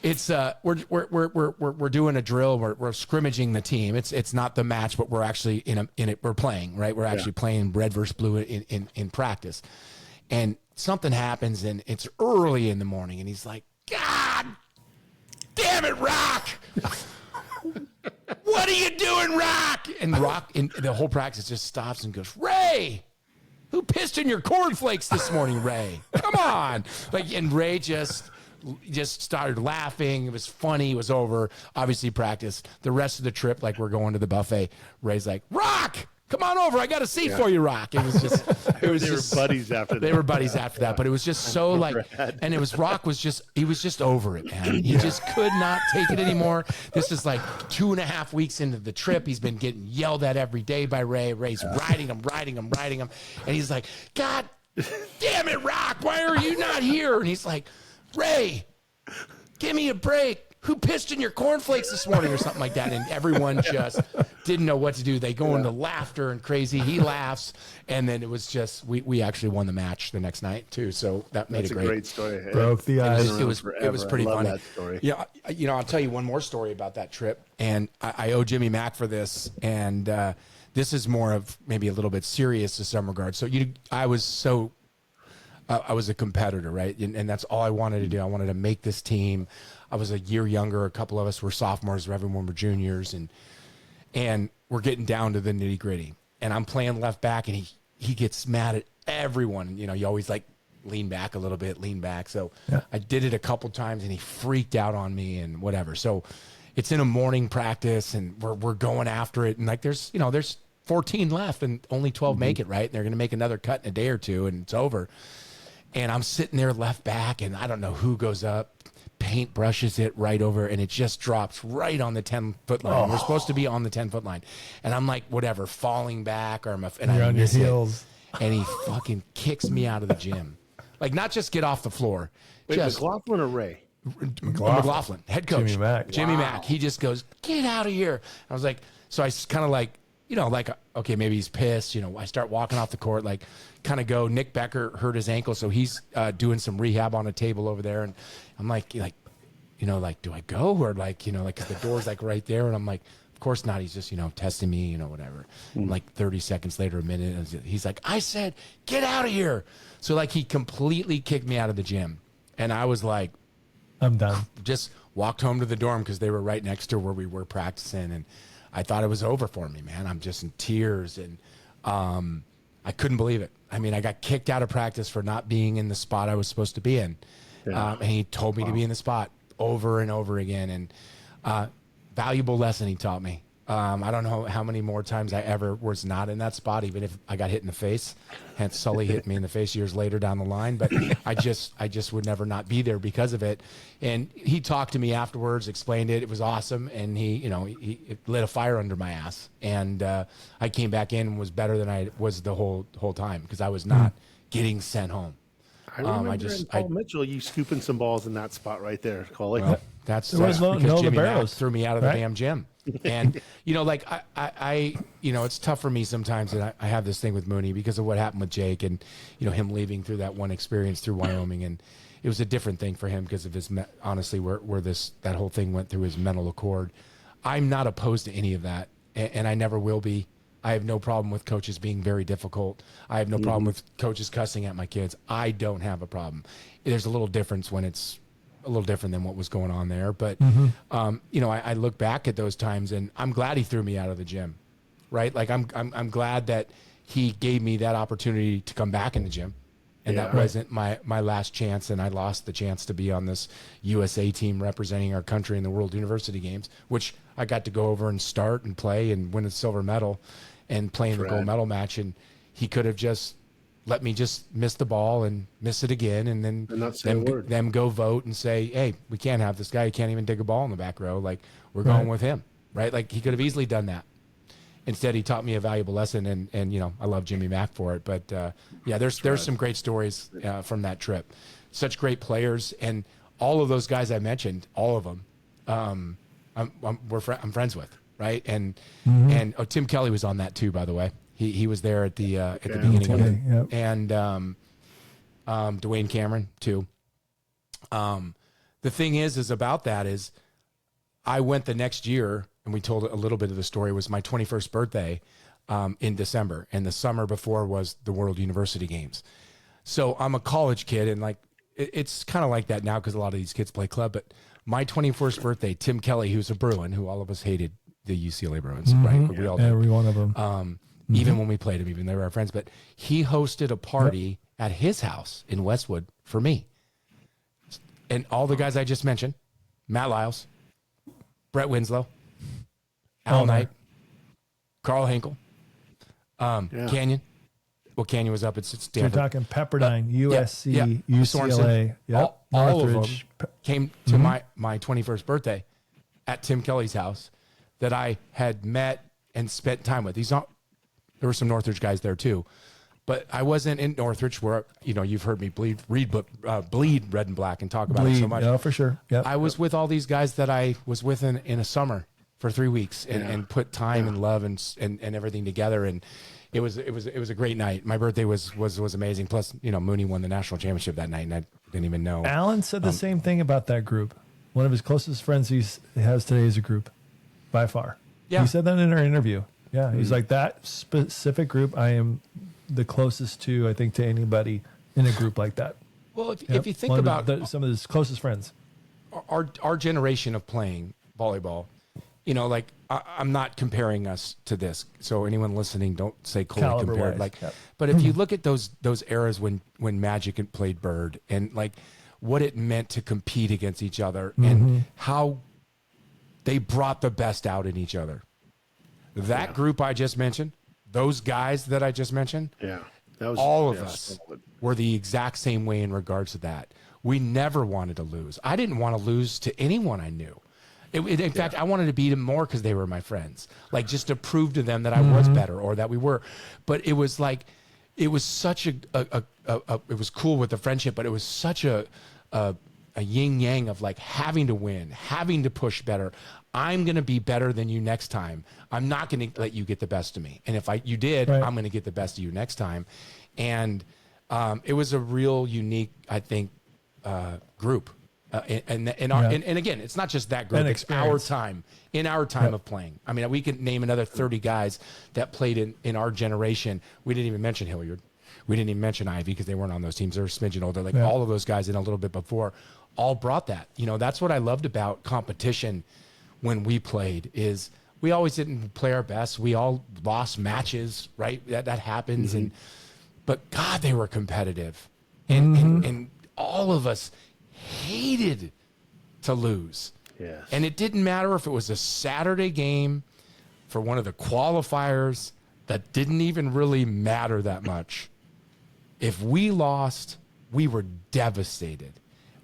It's we're doing a drill. We're scrimmaging the team. It's not the match, but we're actually in it. We're playing, right? We're actually playing red versus blue in practice. And something happens, and it's early in the morning, and he's like, "God damn it, Rock! What are you doing, Rock?" And Rock, in the whole practice, just stops and goes, "Ray, who pissed in your cornflakes this morning, Ray? Come on!" And Ray just started laughing. It was funny. It was over. Obviously practice. The rest of the trip, we're going to the buffet. Ray's like, "Rock, come on over. I got a seat for you, Rock." It was just, they were buddies after that. They were buddies after that, but it was just so and it was Rock was just over it, man. He just could not take it anymore. This is 2.5 weeks into the trip. He's been getting yelled at every day by Ray. Ray's riding him. And he's like, "God damn it, Rock. Why are you not here?" And he's like, "Ray, give me a break. Who pissed in your cornflakes this morning?" or something like that. And everyone just didn't know what to do. They go into laughter and crazy. He laughs. And then it was just, we actually won the match the next night too. So that made it great. That's a great story. Broke the ice. It was pretty funny. That story. Yeah. I'll tell you one more story about that trip. And I owe Jimmy Mack for this. And this is more of maybe a little bit serious in some regards. So I was a competitor, right? And that's all I wanted to do. I wanted to make this team. I was a year younger. A couple of us were sophomores. Everyone were juniors. And we're getting down to the nitty gritty. And I'm playing left back, and he gets mad at everyone. You always lean back a little bit, lean back. So I did it a couple times, and he freaked out on me and whatever. So it's in a morning practice, and we're going after it. And there's 14 left, and only 12 make it, right? And they're going to make another cut in a day or two, and it's over. And I'm sitting there left back, and I don't know who goes up, paint brushes it right over, and it just drops right on the 10-foot line. We're supposed to be on the 10-foot line. And I'm whatever, falling back, and you're on your heels. And he fucking kicks me out of the gym. Not just get off the floor. Wait, McLaughlin or Ray? McLaughlin, head coach. Jimmy Mack. He just goes, "Get out of here." I was so I kind of okay, maybe he's pissed. I start walking off the court, kind of go. Nick Becker hurt his ankle, so he's doing some rehab on a table over there. And I'm do I go or because the door's right there, and I'm of course not. He's just testing me, whatever. And 30 seconds later, a minute, and he's like, "I said, get out of here." So he completely kicked me out of the gym, and I was like, "I'm done." Just walked home to the dorm because they were right next to where we were practicing, and I thought it was over for me, man. I'm just in tears, and I couldn't believe it. I mean, I got kicked out of practice for not being in the spot I was supposed to be in. And he told me to be in the spot over and over again. And valuable lesson he taught me. I don't know how many more times I ever was not in that spot, even if I got hit in the face. Hence, Sully hit me in the face years later down the line. But I just would never not be there because of it. And he talked to me afterwards, explained it. It was awesome, and he it lit a fire under my ass. And I came back in and was better than I was the whole time because I was not getting sent home. I remember in Paul Mitchell, you scooping some balls in that spot right there, Coley. Well, that's because Jimmy Mack threw me out of the damn gym. And, like I it's tough for me sometimes. And I have this thing with Mooney because of what happened with Jake and, him leaving through that one experience through Wyoming. And it was a different thing for him because of his, honestly, where that whole thing went through his mental accord. I'm not opposed to any of that. And I never will be. I have no problem with coaches being very difficult. I have no problem with coaches cussing at my kids. I don't have a problem. There's a little difference when it's a little different than what was going on there. But, I look back at those times and I'm glad he threw me out of the gym, right? Like I'm glad that he gave me that opportunity to come back in the gym. And that wasn't my last chance. And I lost the chance to be on this USA team representing our country in the World University Games, which I got to go over and start and play and win a silver medal and play in the gold medal match. And he could have just let me just miss the ball and miss it again. And then them go vote and say, hey, we can't have this guy. He can't even dig a ball in the back row. Like, we're going with him, right? Like, he could have easily done that. Instead, he taught me a valuable lesson, and I love Jimmy Mack for it. But there's some great stories from that trip. Such great players, and all of those guys I mentioned, all of them, I'm friends with, right? And Tim Kelly was on that too, by the way. He was there at the beginning of it, and Dwayne Cameron too. The thing is about that is, I went the next year. And we told a little bit of the story. It was my 21st birthday in December. And the summer before was the World University Games. So I'm a college kid. And it's kind of like that now because a lot of these kids play club. But my 21st birthday, Tim Kelly, who's a Bruin, who all of us hated the UCLA Bruins, right? We all did. Every one of them. Even when we played them, even they were our friends. But he hosted a party at his house in Westwood for me. And all the guys I just mentioned, Matt Lyles, Brett Winslow, Al Knight, Carl Henkel, Canyon. Well, Canyon was up at Stanford. So you're talking Pepperdine, USC, UCLA. Sorensen. All of them came to my 21st birthday at Tim Kelly's house that I had met and spent time with. There were some Northridge guys there too, but I wasn't in Northridge where, you've heard me bleed red and black and talk about it so much. Yeah, for sure. Yep. I was with all these guys that I was with in a summer for 3 weeks and put time and love and everything together. And it was a great night. My birthday was amazing. Plus, Mooney won the national championship that night and I didn't even know. Alan said the same thing about that group. One of his closest friends he has today is a group by far. Yeah. He said that in our interview. Yeah. He's like, that specific group, I am the closest to, I think, to anybody in a group like that. Well, if you think about some of his closest friends, our generation of playing volleyball, I'm not comparing us to this. So anyone listening, don't say Coley compared. But if you look at those eras when Magic had played Bird and what it meant to compete against each other and how they brought the best out in each other. That group I just mentioned, those guys that I just mentioned, all of us were the exact same way in regards to that. We never wanted to lose. I didn't want to lose to anyone I knew. In fact, I wanted to beat them more because they were my friends, just to prove to them that I was better or that we were. But it was it was such it was cool with the friendship, but it was such a yin yang of having to win, having to push better. I'm going to be better than you next time. I'm not going to let you get the best of me. And if you did, I'm going to get the best of you next time. And it was a real unique, I think, group. And again, it's not just that group. It's our time, of playing. I mean, we could name another 30 guys that played in our generation. We didn't even mention Hilliard. We didn't even mention Ivy because they weren't on those teams. They're a smidgen older. All of those guys in a little bit before all brought that. That's what I loved about competition when we played is we always didn't play our best. We all lost matches, right? That happens. But God, they were competitive. And all of us hated to lose. Yes. And it didn't matter if it was a Saturday game for one of the qualifiers that didn't even really matter that much. If we lost, we were devastated.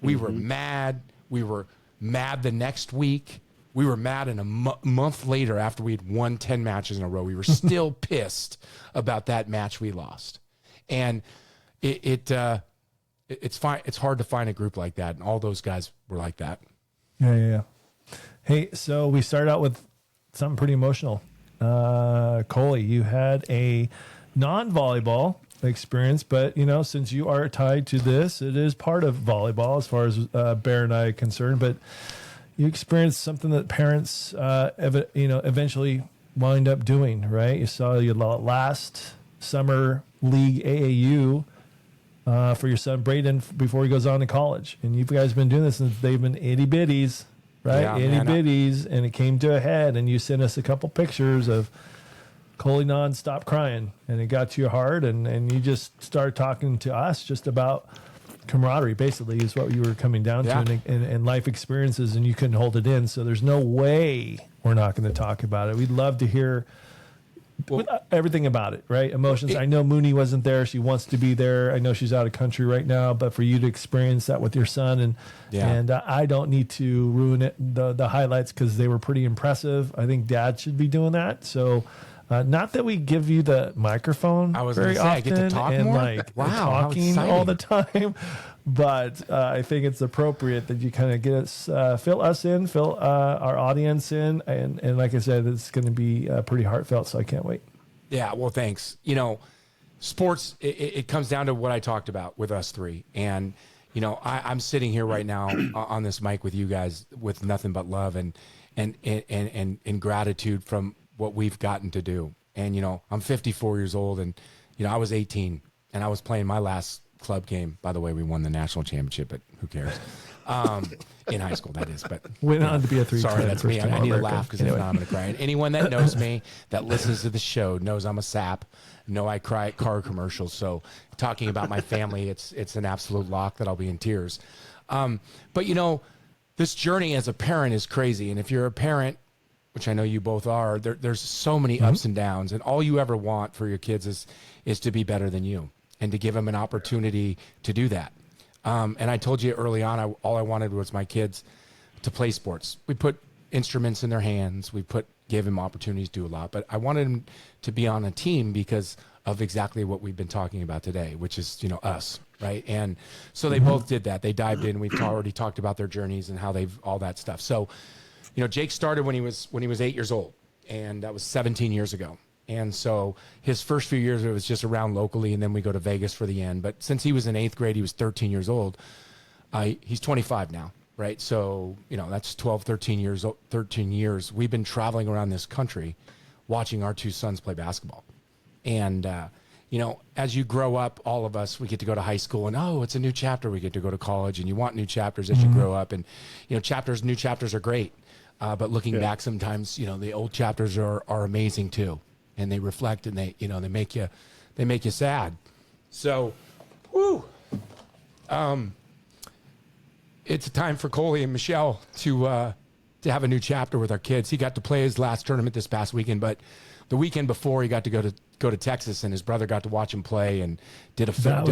We were mad. We were mad the next week. We were mad in a month later after we had won 10 matches in a row. We were still pissed about that match we lost. And it's fine. It's hard to find a group like that. And all those guys were like that. Yeah. Hey, so we started out with something pretty emotional. Coley, you had a non-volleyball experience, but since you are tied to this, it is part of volleyball as far as Bear and I are concerned. But you experienced something that parents, eventually wind up doing, right? You saw your last summer league AAU for your son Braden before he goes on to college, and you guys have been doing this since they've been itty bitties, right? Yeah, itty bitties, and it came to a head, and you sent us a couple pictures of Coley non-stop crying, and it got to your heart, and you just started talking to us just about camaraderie, basically, is what you were coming down to, and life experiences, and you couldn't hold it in. So there's no way we're not going to talk about it. We'd love to hear everything about it, right? Emotions. I know Mooney wasn't there. She wants to be there. I know she's out of country right now, but for you to experience that with your son, and I don't need to ruin it, the highlights, because they were pretty impressive. I think Dad should be doing that. So not that we give you the microphone very often, I get to talk and more? Wow, talking all the time, but I think it's appropriate that you kind of get us, fill us in, fill our audience in, and like I said, it's going to be pretty heartfelt. So I can't wait. Yeah, well, thanks. Sports, it comes down to what I talked about with us three, and I'm sitting here right now on this mic with you guys with nothing but love and gratitude from what we've gotten to do. And I'm 54 years old, and I was 18 and I was playing my last club game. By the way, we won the national championship, but who cares? In high school, that is. But went on to be a 3-time. Sorry, that's me. I need to laugh because anyway. if not, I'm going to cry. And anyone that knows me, that listens to the show, knows I'm a sap. Know I cry at car commercials. So talking about my family, it's an absolute lock that I'll be in tears. But this journey as a parent is crazy. And if you're a parent, which I know you both are, there's so many ups and downs, and all you ever want for your kids is to be better than you and to give them an opportunity to do that. And I told you early on, all I wanted was my kids to play sports. We put instruments in their hands. We gave them opportunities to do a lot, but I wanted them to be on a team because of exactly what we've been talking about today, which is, us, right? And so they both did that. They dived in. We've already talked about their journeys and how all that stuff. So, Jake started when he was 8 years old, and that was 17 years ago. And so his first few years, it was just around locally, and then we go to Vegas for the end. But since he was in 8th grade, he was 13 years old. He's 25 now, right? So, that's 12, 13 years. We've been traveling around this country watching our two sons play basketball. And, as you grow up, all of us, we get to go to high school, and, it's a new chapter. We get to go to college, and you want new chapters as you grow up. And, new chapters are great. But looking back sometimes, the old chapters are amazing too. And they reflect, and they make you sad. So, it's a time for Coley and Michelle to have a new chapter with our kids. He got to play his last tournament this past weekend, but the weekend before he got to go to Texas, and his brother got to watch him play and did a film,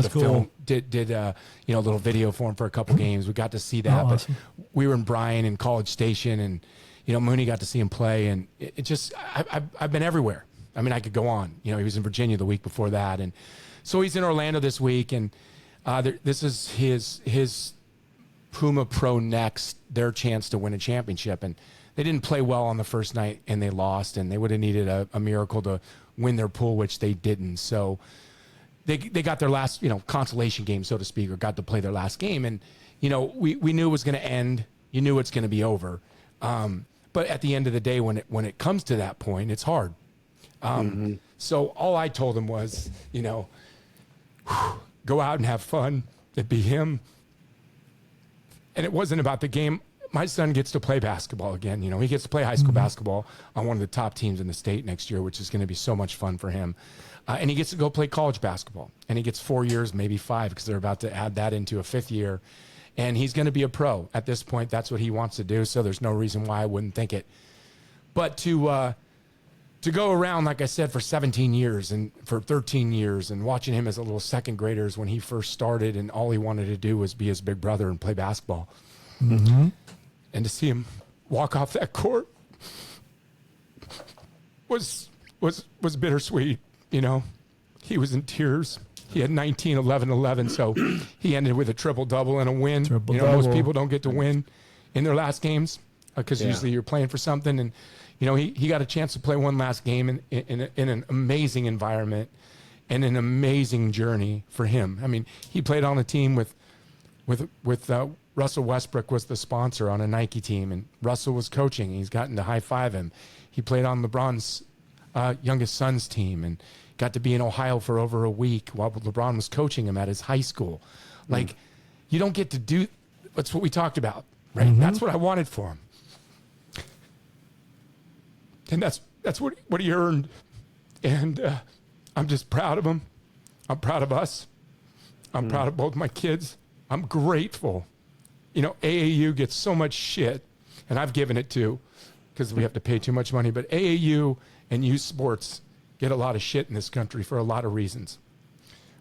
did a little video for him for a couple games. We got to see that. Oh, awesome. But we were in Bryan and College Station, and Mooney got to see him play, and it just I've been everywhere. I mean, I could go on. He was in Virginia the week before that, and so he's in Orlando this week, and this is his Puma Pro Next, their chance to win a championship. And they didn't play well on the first night, and they lost, and they would have needed a miracle to win their pool, which they didn't. So they got their last consolation game, so to speak, or got to play their last game. And we knew it was going to end. You knew it's going to be over. But at the end of the day, when it comes to that point, it's hard. So all I told him was, go out and have fun. It'd be him. And it wasn't about the game. My son gets to play basketball again. He gets to play high school basketball on one of the top teams in the state next year, which is going to be so much fun for him. And he gets to go play college basketball. And he gets 4 years, maybe 5, because they're about to add that into a 5th year. and he's going to be a pro at this point. That's what he wants to do. So there's no reason why I wouldn't think it. But to go around, like I said, for 17 years and for 13 years and watching him as a little second grader when he first started and all he wanted to do was be his big brother and play basketball. Mm-hmm. And to see him walk off that court was bittersweet. You know, he was in tears. He had 19, 11, 11. So he ended with a triple-double and a win. Most people don't get to win in their last games because usually you're playing for something. And, he got a chance to play one last game in an amazing environment and an amazing journey for him. I mean, he played on a team with Russell Westbrook was the sponsor on a Nike team, and Russell was coaching. He's gotten to high-five him. He played on LeBron's youngest son's team and got to be in Ohio for over a week while LeBron was coaching him at his high school. Like, you don't get to do – that's what we talked about, right? Mm-hmm. That's what I wanted for him. And that's what he earned. And I'm just proud of him. I'm proud of us. I'm proud of both my kids. I'm grateful. AAU gets so much shit, and I've given it too because we have to pay too much money. But AAU and youth sports get a lot of shit in this country for a lot of reasons.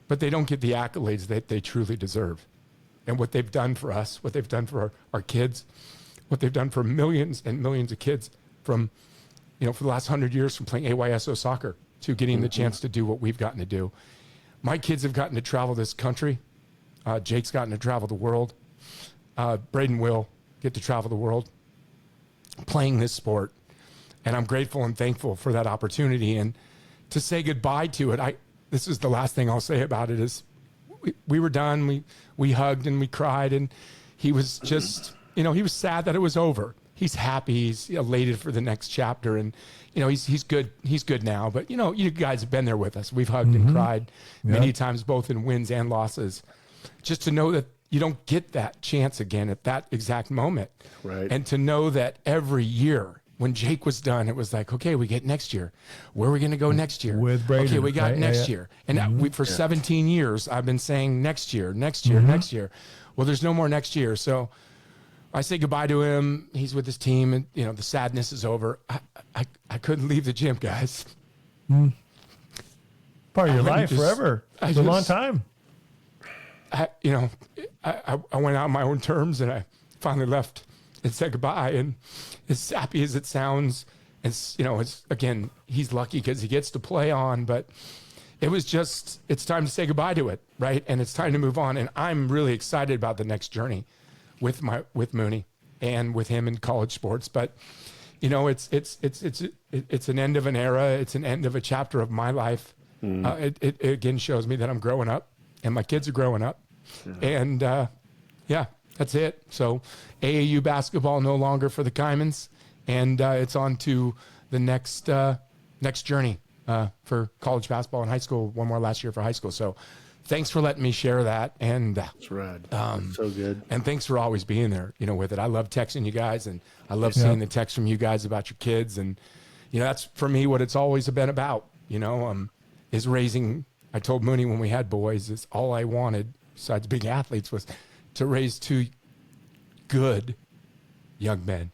But they don't get the accolades that they truly deserve. And what they've done for us, what they've done for our kids, what they've done for millions and millions of kids from – for the last 100 years, from playing AYSO soccer to getting the chance to do what we've gotten to do. My kids have gotten to travel this country. Jake's gotten to travel the world. Braden will get to travel the world playing this sport. And I'm grateful and thankful for that opportunity. And to say goodbye to it, this is the last thing I'll say about it is we were done. We hugged and we cried. And he was just, he was sad that it was over. He's happy. He's elated for the next chapter. And, he's good. He's good now. But, you guys have been there with us. We've hugged and cried many times, both in wins and losses, just to know that you don't get that chance again at that exact moment. Right. And to know that every year when Jake was done, it was like, okay, we get next year. Where are we going to go next year? With Braden. Okay, we got next year. And for 17 years, I've been saying next year. Well, there's no more next year. So I say goodbye to him. He's with his team, and the sadness is over. I couldn't leave the gym, guys. Part of your life forever. It's a long time. I went out on my own terms, and I finally left and said goodbye. And as sappy as it sounds, it's again, he's lucky because he gets to play on, but it's time to say goodbye to it, right? And it's time to move on. And I'm really excited about the next journey with Mooney and with him in college sports. But it's an end of an era. It's an end of a chapter of my life. It again shows me that I'm growing up and my kids are growing up. And that's it. So AAU basketball no longer for the Kymans, and it's on to the next journey for college basketball and high school. One more last year for high school. So thanks for letting me share that. And that's rad. That's so good. And thanks for always being there, with it. I love texting you guys, and I love seeing the texts from you guys about your kids. And, that's for me what it's always been about, is raising. I told Mooney when we had boys, is all I wanted, besides being athletes, was to raise two good young men.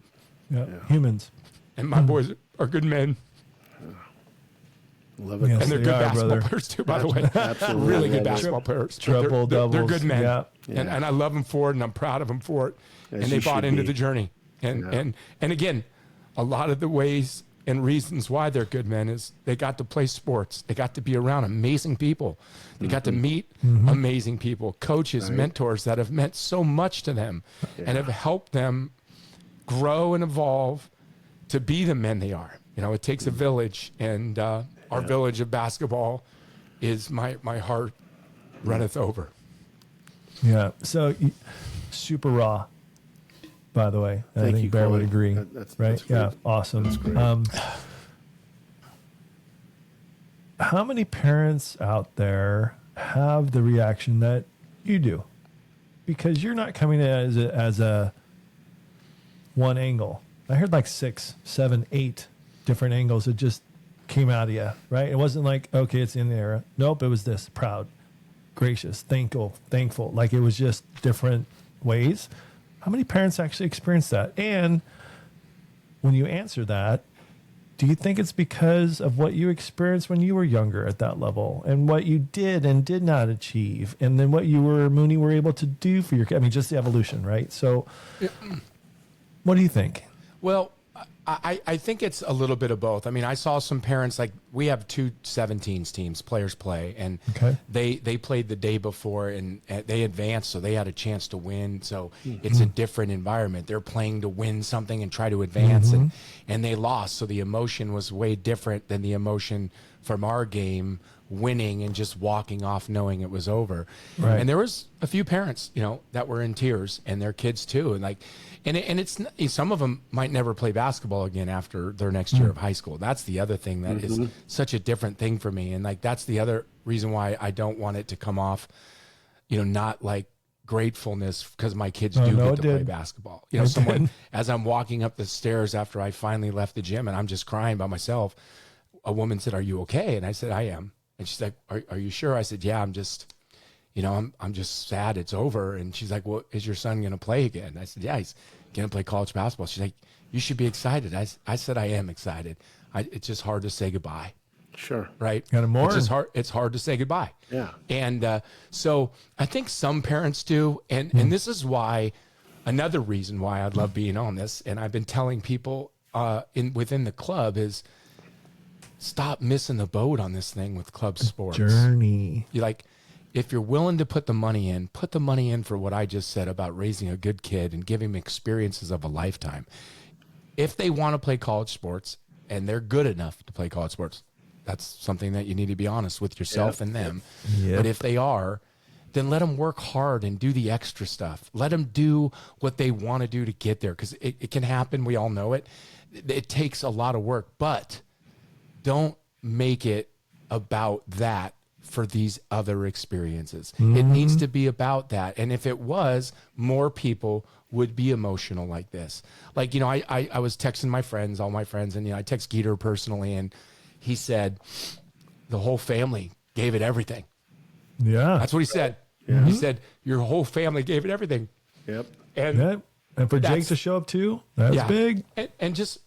Humans. And my boys are good men. Love it. Yes, And they're good basketball players too, by the way. Absolutely. Really good basketball players. Triple doubles. They're good men. Yeah. And I love them for it, and I'm proud of them for it. As and they you bought should into be. the journey. And again, a lot of the ways and reasons why they're good men is they got to play sports. They got to be around amazing people. They got to meet amazing people, coaches, mentors that have meant so much to them and have helped them grow and evolve to be the men they are. It takes a village, and our village of basketball is my heart runneth over. Yeah. So super raw, by the way. I Thank think you, Bear would Corey. agree. That's right? great. Yeah. Awesome. That's great. How many parents out there have the reaction that you do? Because you're not coming in as a one angle. I heard like 6, 7, 8 different angles that just came out of you, right? It wasn't like, okay, it's in the era. Nope, it was this: proud, gracious, thankful. Like it was just different ways. How many parents actually experience that? And when you answer that, do you think it's because of what you experienced when you were younger at that level and what you did and did not achieve, and then what you were able to do for your kid? I mean, just the evolution, right? So what do you think? Well, I think it's a little bit of both. I mean, I saw some parents, like we have 2 17s teams, players play, and they played the day before and they advanced, so they had a chance to win. So it's a different environment. They're playing to win something and try to advance, and they lost. So the emotion was way different than the emotion from our game, winning and just walking off knowing it was over. Right. And there was a few parents, that were in tears, and their kids too. And it's some of them might never play basketball again after their next year of high school. That's the other thing that is such a different thing for me. And that's the other reason why I don't want it to come off, not like gratefulness because my kids do get to play basketball. As I'm walking up the stairs after I finally left the gym and I'm just crying by myself, a woman said, "Are you okay?" And I said, "I am." And she's like, "Are you sure?" I said, "Yeah, I'm just, I'm just sad it's over." And she's like, "Well, is your son going to play again?" I said, "Yeah, he's going to play college basketball." She's like, "You should be excited." I said, "I am excited. It's just hard to say goodbye." Sure. Right. Gotta mourn. It's hard to say goodbye. Yeah. And so I think some parents do. And this is why, another reason why I love being on this. And I've been telling people within the club is, stop missing the boat on this thing with club sports. Journey. If you're willing to put the money in, put the money in for what I just said about raising a good kid and giving them experiences of a lifetime. If they want to play college sports and they're good enough to play college sports, that's something that you need to be honest with yourself and them. Yep. But if they are, then let them work hard and do the extra stuff. Let them do what they want to do to get there, because it can happen. We all know it. It takes a lot of work, but don't make it about that for these other experiences. It needs to be about that. And if it was, more people would be emotional like this. I was texting my friends, all my friends, and I text Geeter personally, and he said the whole family gave it everything. Yeah. That's what he said. Yeah. He said your whole family gave it everything. Yep. And for Jake to show up too, that's big.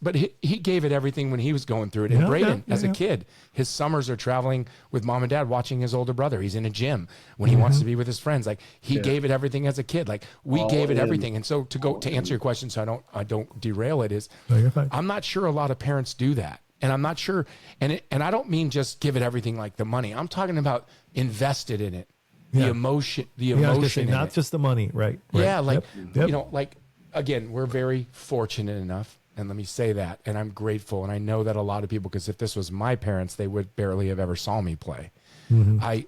But he gave it everything when he was going through it. And Braden, as a kid, his summers are traveling with mom and dad, watching his older brother. He's in a gym when he wants to be with his friends. He gave it everything as a kid. We gave it everything. And so to answer your question, so I don't derail it, is I'm not sure a lot of parents do that. And I'm not sure, and I don't mean just give it everything like the money. I'm talking about invested in it. The emotion, not just the money, right? Yeah, again, we're very fortunate enough, and let me say that, and I'm grateful, and I know that a lot of people, because if this was my parents, they would barely have ever saw me play.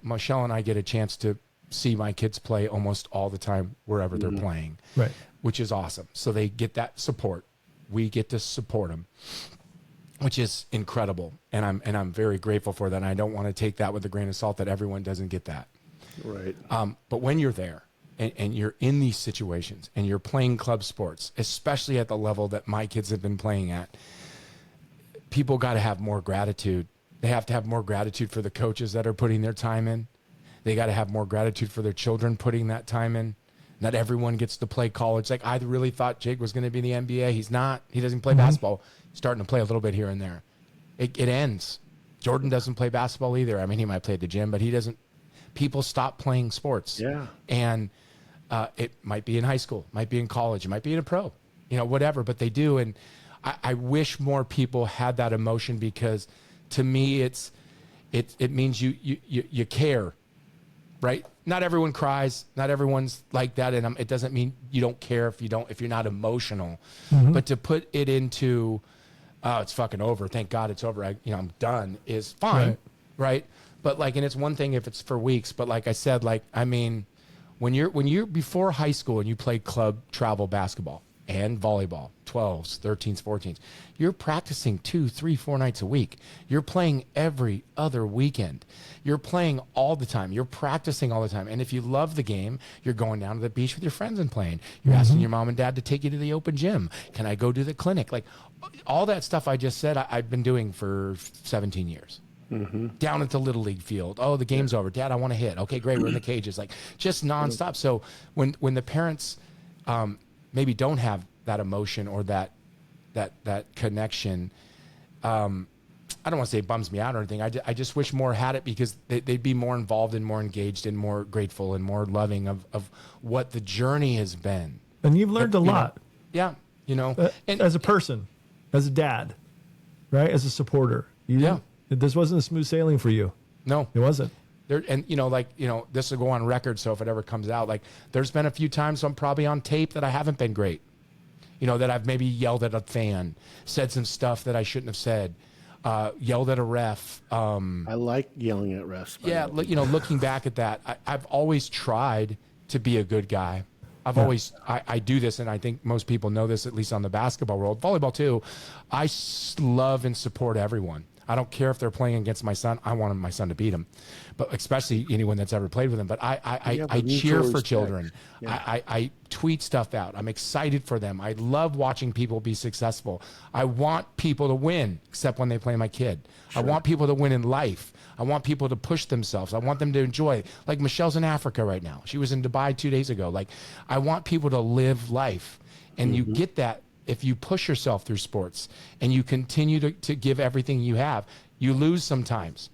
Michelle and I get a chance to see my kids play almost all the time wherever they're playing, right? Which is awesome. So they get that support. We get to support them, which is incredible, and I'm very grateful for that. And I don't want to take that with a grain of salt that everyone doesn't get that. Right. But when you're there and you're in these situations and you're playing club sports, especially at the level that my kids have been playing at, people got to have more gratitude. They have to have more gratitude for the coaches that are putting their time in. They got to have more gratitude for their children putting that time in. Not everyone gets to play college. I really thought Jake was going to be in the NBA. He's not. He doesn't play basketball. He's starting to play a little bit here and there. It ends. Jordan doesn't play basketball either. I mean, he might play at the gym, but he doesn't. People stop playing sports. Yeah. And it might be in high school, might be in college, it might be in a pro, whatever, but they do. And I wish more people had that emotion, because to me, it means you care, right? Not everyone cries. Not everyone's like that. And it doesn't mean you don't care if you're not emotional, but to put it into, oh, it's fucking over. Thank God it's over. I'm done is fine. Right. But and it's one thing if it's for weeks, but like I said, when you're before high school and you play club travel basketball and volleyball, 12s, 13s, 14s, you're practicing 2, 3, 4 nights a week. You're playing every other weekend. You're playing all the time. You're practicing all the time. And if you love the game, you're going down to the beach with your friends and playing. You're asking your mom and dad to take you to the open gym. Can I go to the clinic? All that stuff I just said, I've been doing for 17 years. Down at the Little League field. Oh, the game's over. Dad, I want to hit. Okay, great. We're in the cages. Just nonstop. So when the parents maybe don't have that emotion or that connection. I don't want to say it bums me out or anything. I just wish more had it, because they'd be more involved and more engaged and more grateful and more loving of what the journey has been. And you've learned a lot. Yeah. And as a person, as a dad, right? As a supporter. This wasn't a smooth sailing for you. No, it wasn't. This will go on record. So if it ever comes out, there's been a few times I'm probably on tape that I haven't been great. That I've maybe yelled at a fan, said some stuff that I shouldn't have said, yelled at a ref. I like yelling at refs. Yeah, looking back at that, I've always tried to be a good guy. I do this, and I think most people know this, at least on the basketball world. Volleyball too. I love and support everyone. I don't care if they're playing against my son. I want my son to beat him, but especially anyone that's ever played with him. But I cheer for children. Yeah. I tweet stuff out. I'm excited for them. I love watching people be successful. I want people to win, except when they play my kid. Sure. I want people to win in life. I want people to push themselves. I want them to enjoy. Like Michelle's in Africa right now. She was in Dubai 2 days ago. I want people to live life, and you get that. If you push yourself through sports and you continue to give everything you have, you lose sometimes.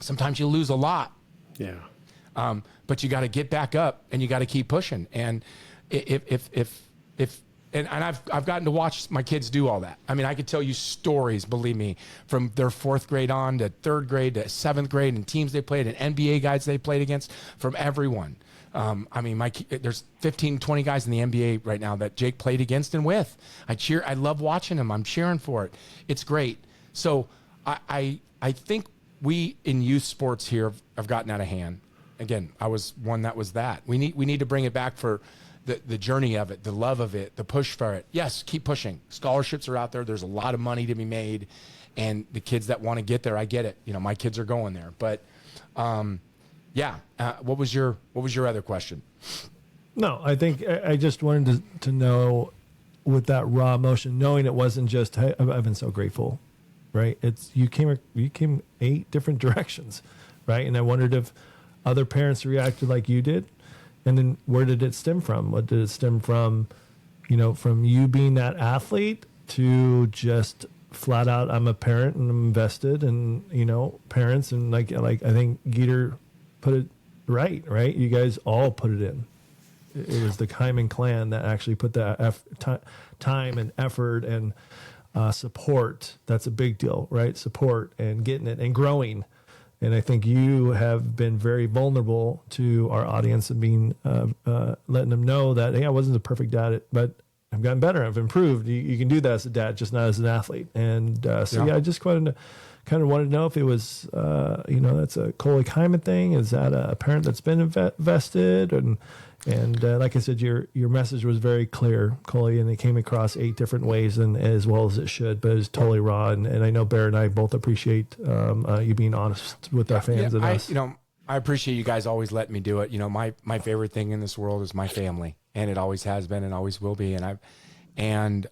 Sometimes you lose a lot. Yeah. But you got to get back up and you got to keep pushing. And and I've gotten to watch my kids do all that. I mean, I could tell you stories, believe me, from their 4th grade on to 3rd grade to 7th grade, and teams they played and NBA guys they played against, from everyone. There's 15, 20 guys in the NBA right now that Jake played against and with. I love watching them. I'm cheering for it. It's great. So I think we in youth sports here have gotten out of hand. Again, I was one that was that. We need to bring it back for the journey of it, the love of it, the push for it. Yes, keep pushing. Scholarships are out there. There's a lot of money to be made, and the kids that want to get there, I get it. My kids are going there, but what was your other question? No, I think I just wanted to know, with that raw emotion, knowing it wasn't just, hey, I've been so grateful, right? It's you came 8 different directions, right? And I wondered if other parents reacted like you did, and then where did it stem from? What did it stem from? From you being that athlete to just flat out, I'm a parent and I'm invested, and parents, and like I think Geeter put it right. You guys all put it in. It was the Hyman clan that actually put the time and effort and support. That's a big deal, right? Support and getting it and growing. And I think you have been very vulnerable to our audience and being letting them know that, hey, I wasn't a perfect dad, but I've gotten better. I've improved. You can do that as a dad, just not as an athlete. And I just kind of wanted to know if it was, that's a Coley Hyman thing. Is that a parent that's been invested? And like I said, your message was very clear, Coley, and it came across 8 different ways, and as well as it should. But it was totally raw, and I know Bear and I both appreciate you being honest with our fans and us. I appreciate you guys always letting me do it. My favorite thing in this world is my family, and it always has been and always will be. And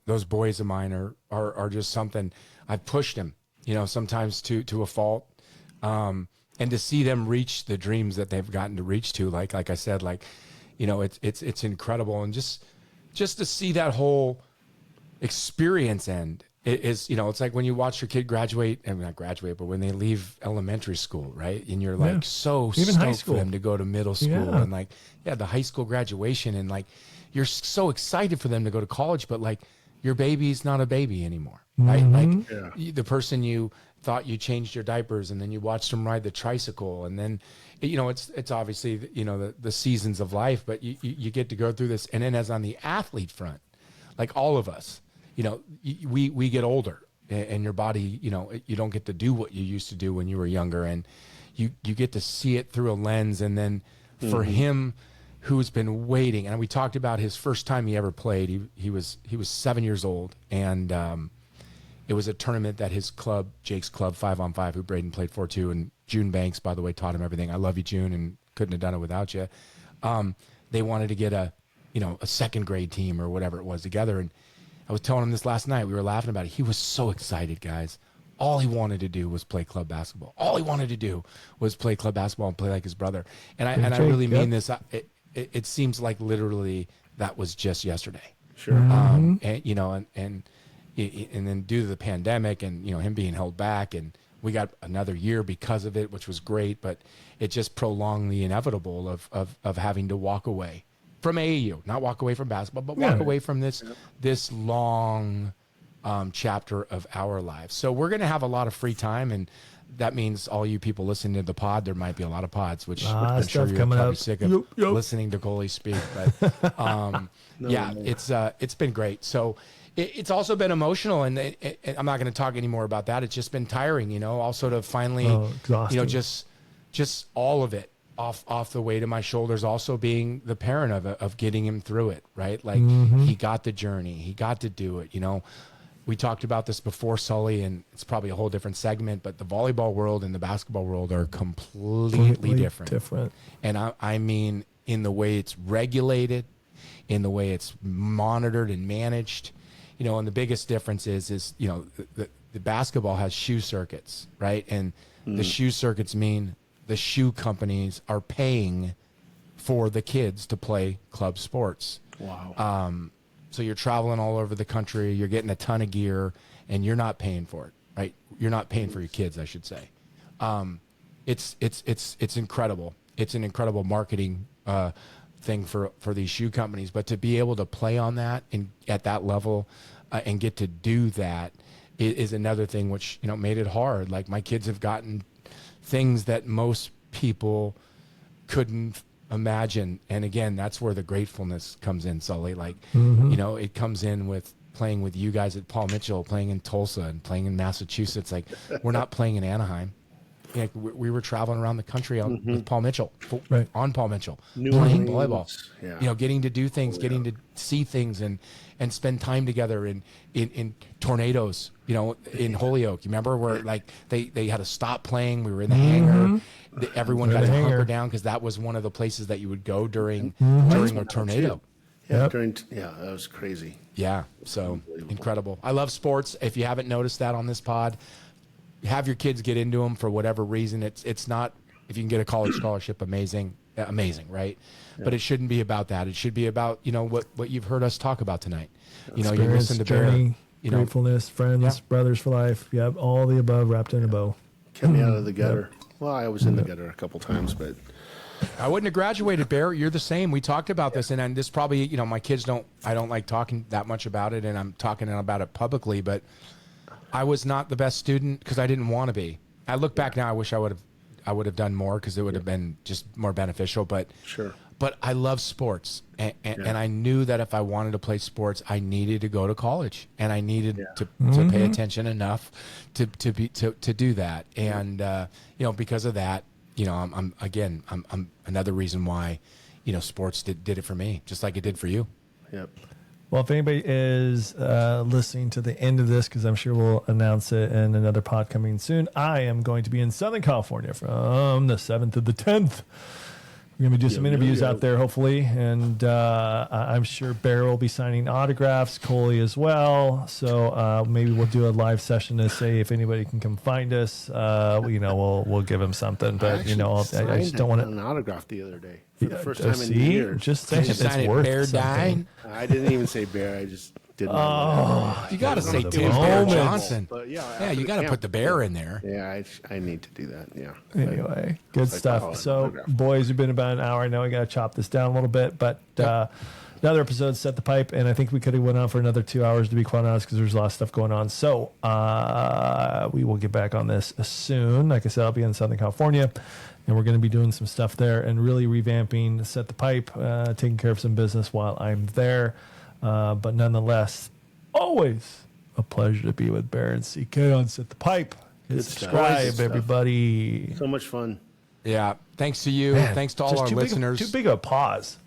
those boys of mine are just something. I've pushed them, sometimes to a fault. And to see them reach the dreams that they've gotten to reach to, like I said, it's incredible. And just to see that whole experience end, it's like when you watch your kid graduate, and not graduate, but when they leave elementary school, right? And you're so even stoked for them to go to middle school, and the high school graduation, and you're so excited for them to go to college, but your baby's not a baby anymore, right? Mm-hmm. The person you thought you changed your diapers, and then you watched them ride the tricycle, and then it's obviously the seasons of life, but you get to go through this. And then as on the athlete front, like all of us, we get older, and your body, you don't get to do what you used to do when you were younger, and you get to see it through a lens. And then for him, who's been waiting, and we talked about his first time he ever played, he was 7 years old, and it was a tournament that his club, Jake's club, 5-on-5, who Braden played for too, and June Banks, by the way, taught him everything. I love you, June, and couldn't have done it without you. They wanted to get a 2nd grade team or whatever it was together, and I was telling him this last night. We were laughing about it. He was so excited, guys. All he wanted to do was play club basketball. All he wanted to do was play club basketball and play like his brother. And I really mean this. it seems like literally that was just yesterday. Sure. And you know, and then due to the pandemic and, you know, him being held back, and we got another year because of it, which was great, but it just prolonged the inevitable of having to walk away from AAU, not walk away from basketball, but walk away from this long chapter of our lives. So we're going to have a lot of free time, and that means all you people listening to the pod, there might be a lot of pods, which I'm sure you're probably sick of listening to Coley speak. But it's been great. So it's also been emotional, and I'm not going to talk anymore about that. It's just been tiring, you know, also to finally, you know, just all of it off the weight of my shoulders, also being the parent of getting him through it, right? Like he got the journey, he got to do it, you know. We talked about this before, Sully, and it's probably a whole different segment, but the volleyball world and the basketball world are completely different. And I mean, in the way it's regulated, in the way it's monitored and managed, you know, and the biggest difference is, you know, the basketball has shoe circuits, right? And the shoe circuits mean the shoe companies are paying for the kids to play club sports. Wow. So you're traveling all over the country, you're getting a ton of gear, and you're not paying for it, right? You're not paying for your kids, I should say. It's incredible. It's an incredible marketing thing for these shoe companies, but to be able to play on that and at that level and get to do that is another thing which, you know, made it hard. Like, my kids have gotten things that most people couldn't imagine. And again, that's where the gratefulness comes in, Sully. Like, you know, it comes in with playing with you guys at Paul Mitchell, playing in Tulsa and playing in Massachusetts. Like, we're not playing in Anaheim. Like, we were traveling around the country with Paul Mitchell, on Paul Mitchell, playing volleyball, you know, getting to do things, getting to see things and spend time together in tornadoes, you know, in Holyoke. You remember where, like, they had to stop playing. We were in the hangar. Everyone got to hunker down because that was one of the places that you would go during a tornado. Yeah, that was crazy. Yeah, so incredible. I love sports. If you haven't noticed that on this pod, have your kids get into them for whatever reason. It's not, if you can get a college scholarship, amazing, right? Yeah. But it shouldn't be about that. It should be about, you know, what you've heard us talk about tonight. You know, you listen to journey, Bear, gratefulness, friends, brothers for life. Yep, all the above wrapped in a bow. Kept me out of the gutter. Yep. Well, I was in the gutter a couple times, but I wouldn't have graduated, Bear. You're the same. We talked about this, and this probably, you know, my kids I don't like talking that much about it, and I'm talking about it publicly, but I was not the best student because I didn't want to be. I look back now, I wish I would have done more because it would have been just more beneficial, but sure. But I love sports, and I knew that if I wanted to play sports, I needed to go to college, and I needed to pay attention enough to do that. And you know, because of that, you know, I'm another reason why, you know, sports did it for me, just like it did for you. Yep. Well, if anybody is listening to the end of this, because I'm sure we'll announce it in another pod coming soon, I am going to be in Southern California from the 7th to the 10th. We're going to do some interviews out there, hopefully, and I'm sure Bear will be signing autographs, Coley as well. So maybe we'll do a live session to say if anybody can come find us. You know, we'll give him something. But you know, I just don't want an autograph the other day for the first time in years. Just saying, it's worth Bear something. I didn't even say Bear. I just didn't. You got to say Tim Bear Johnson. But yeah, you got to put the Bear in there. Yeah, I need to do that. Yeah. Anyway, good stuff. So, boys, we've been about an hour. I know I got to chop this down a little bit, but another episode, Set the Pipe, and I think we could have went on for another 2 hours, to be quite honest, because there's a lot of stuff going on. So we will get back on this soon. Like I said, I'll be in Southern California, and we're going to be doing some stuff there and really revamping Set the Pipe, taking care of some business while I'm there. But nonetheless, always a pleasure to be with Bear and CK on Set the Pipe. Subscribe, everybody. So much fun. Yeah. Thanks to you. Man, thanks to all our listeners. Too big of a pause.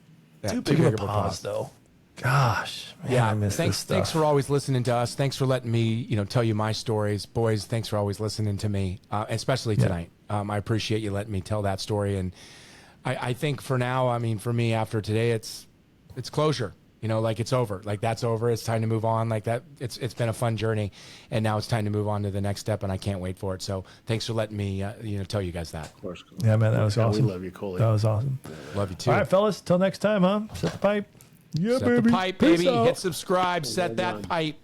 Yeah, too big of a pause, though. Gosh, man, I miss this stuff. Thanks for always listening to us. Thanks for letting me, you know, tell you my stories. Boys, thanks for always listening to me, especially tonight. I appreciate you letting me tell that story. And I think for now, I mean, for me after today, it's closure. You know, like it's over. Like that's over. It's time to move on. Like that. It's been a fun journey, and now it's time to move on to the next step. And I can't wait for it. So thanks for letting me, tell you guys that. Of course, Cole. Yeah, man, that was awesome. We love you, Coley. That was awesome. Love you too. All right, fellas. Till next time, huh? Set the pipe. Yeah, Set baby. the pipe, Peace baby. out. Hit subscribe. Set that pipe.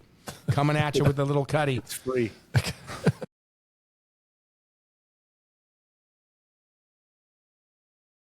Coming at you with the little cutty. It's free.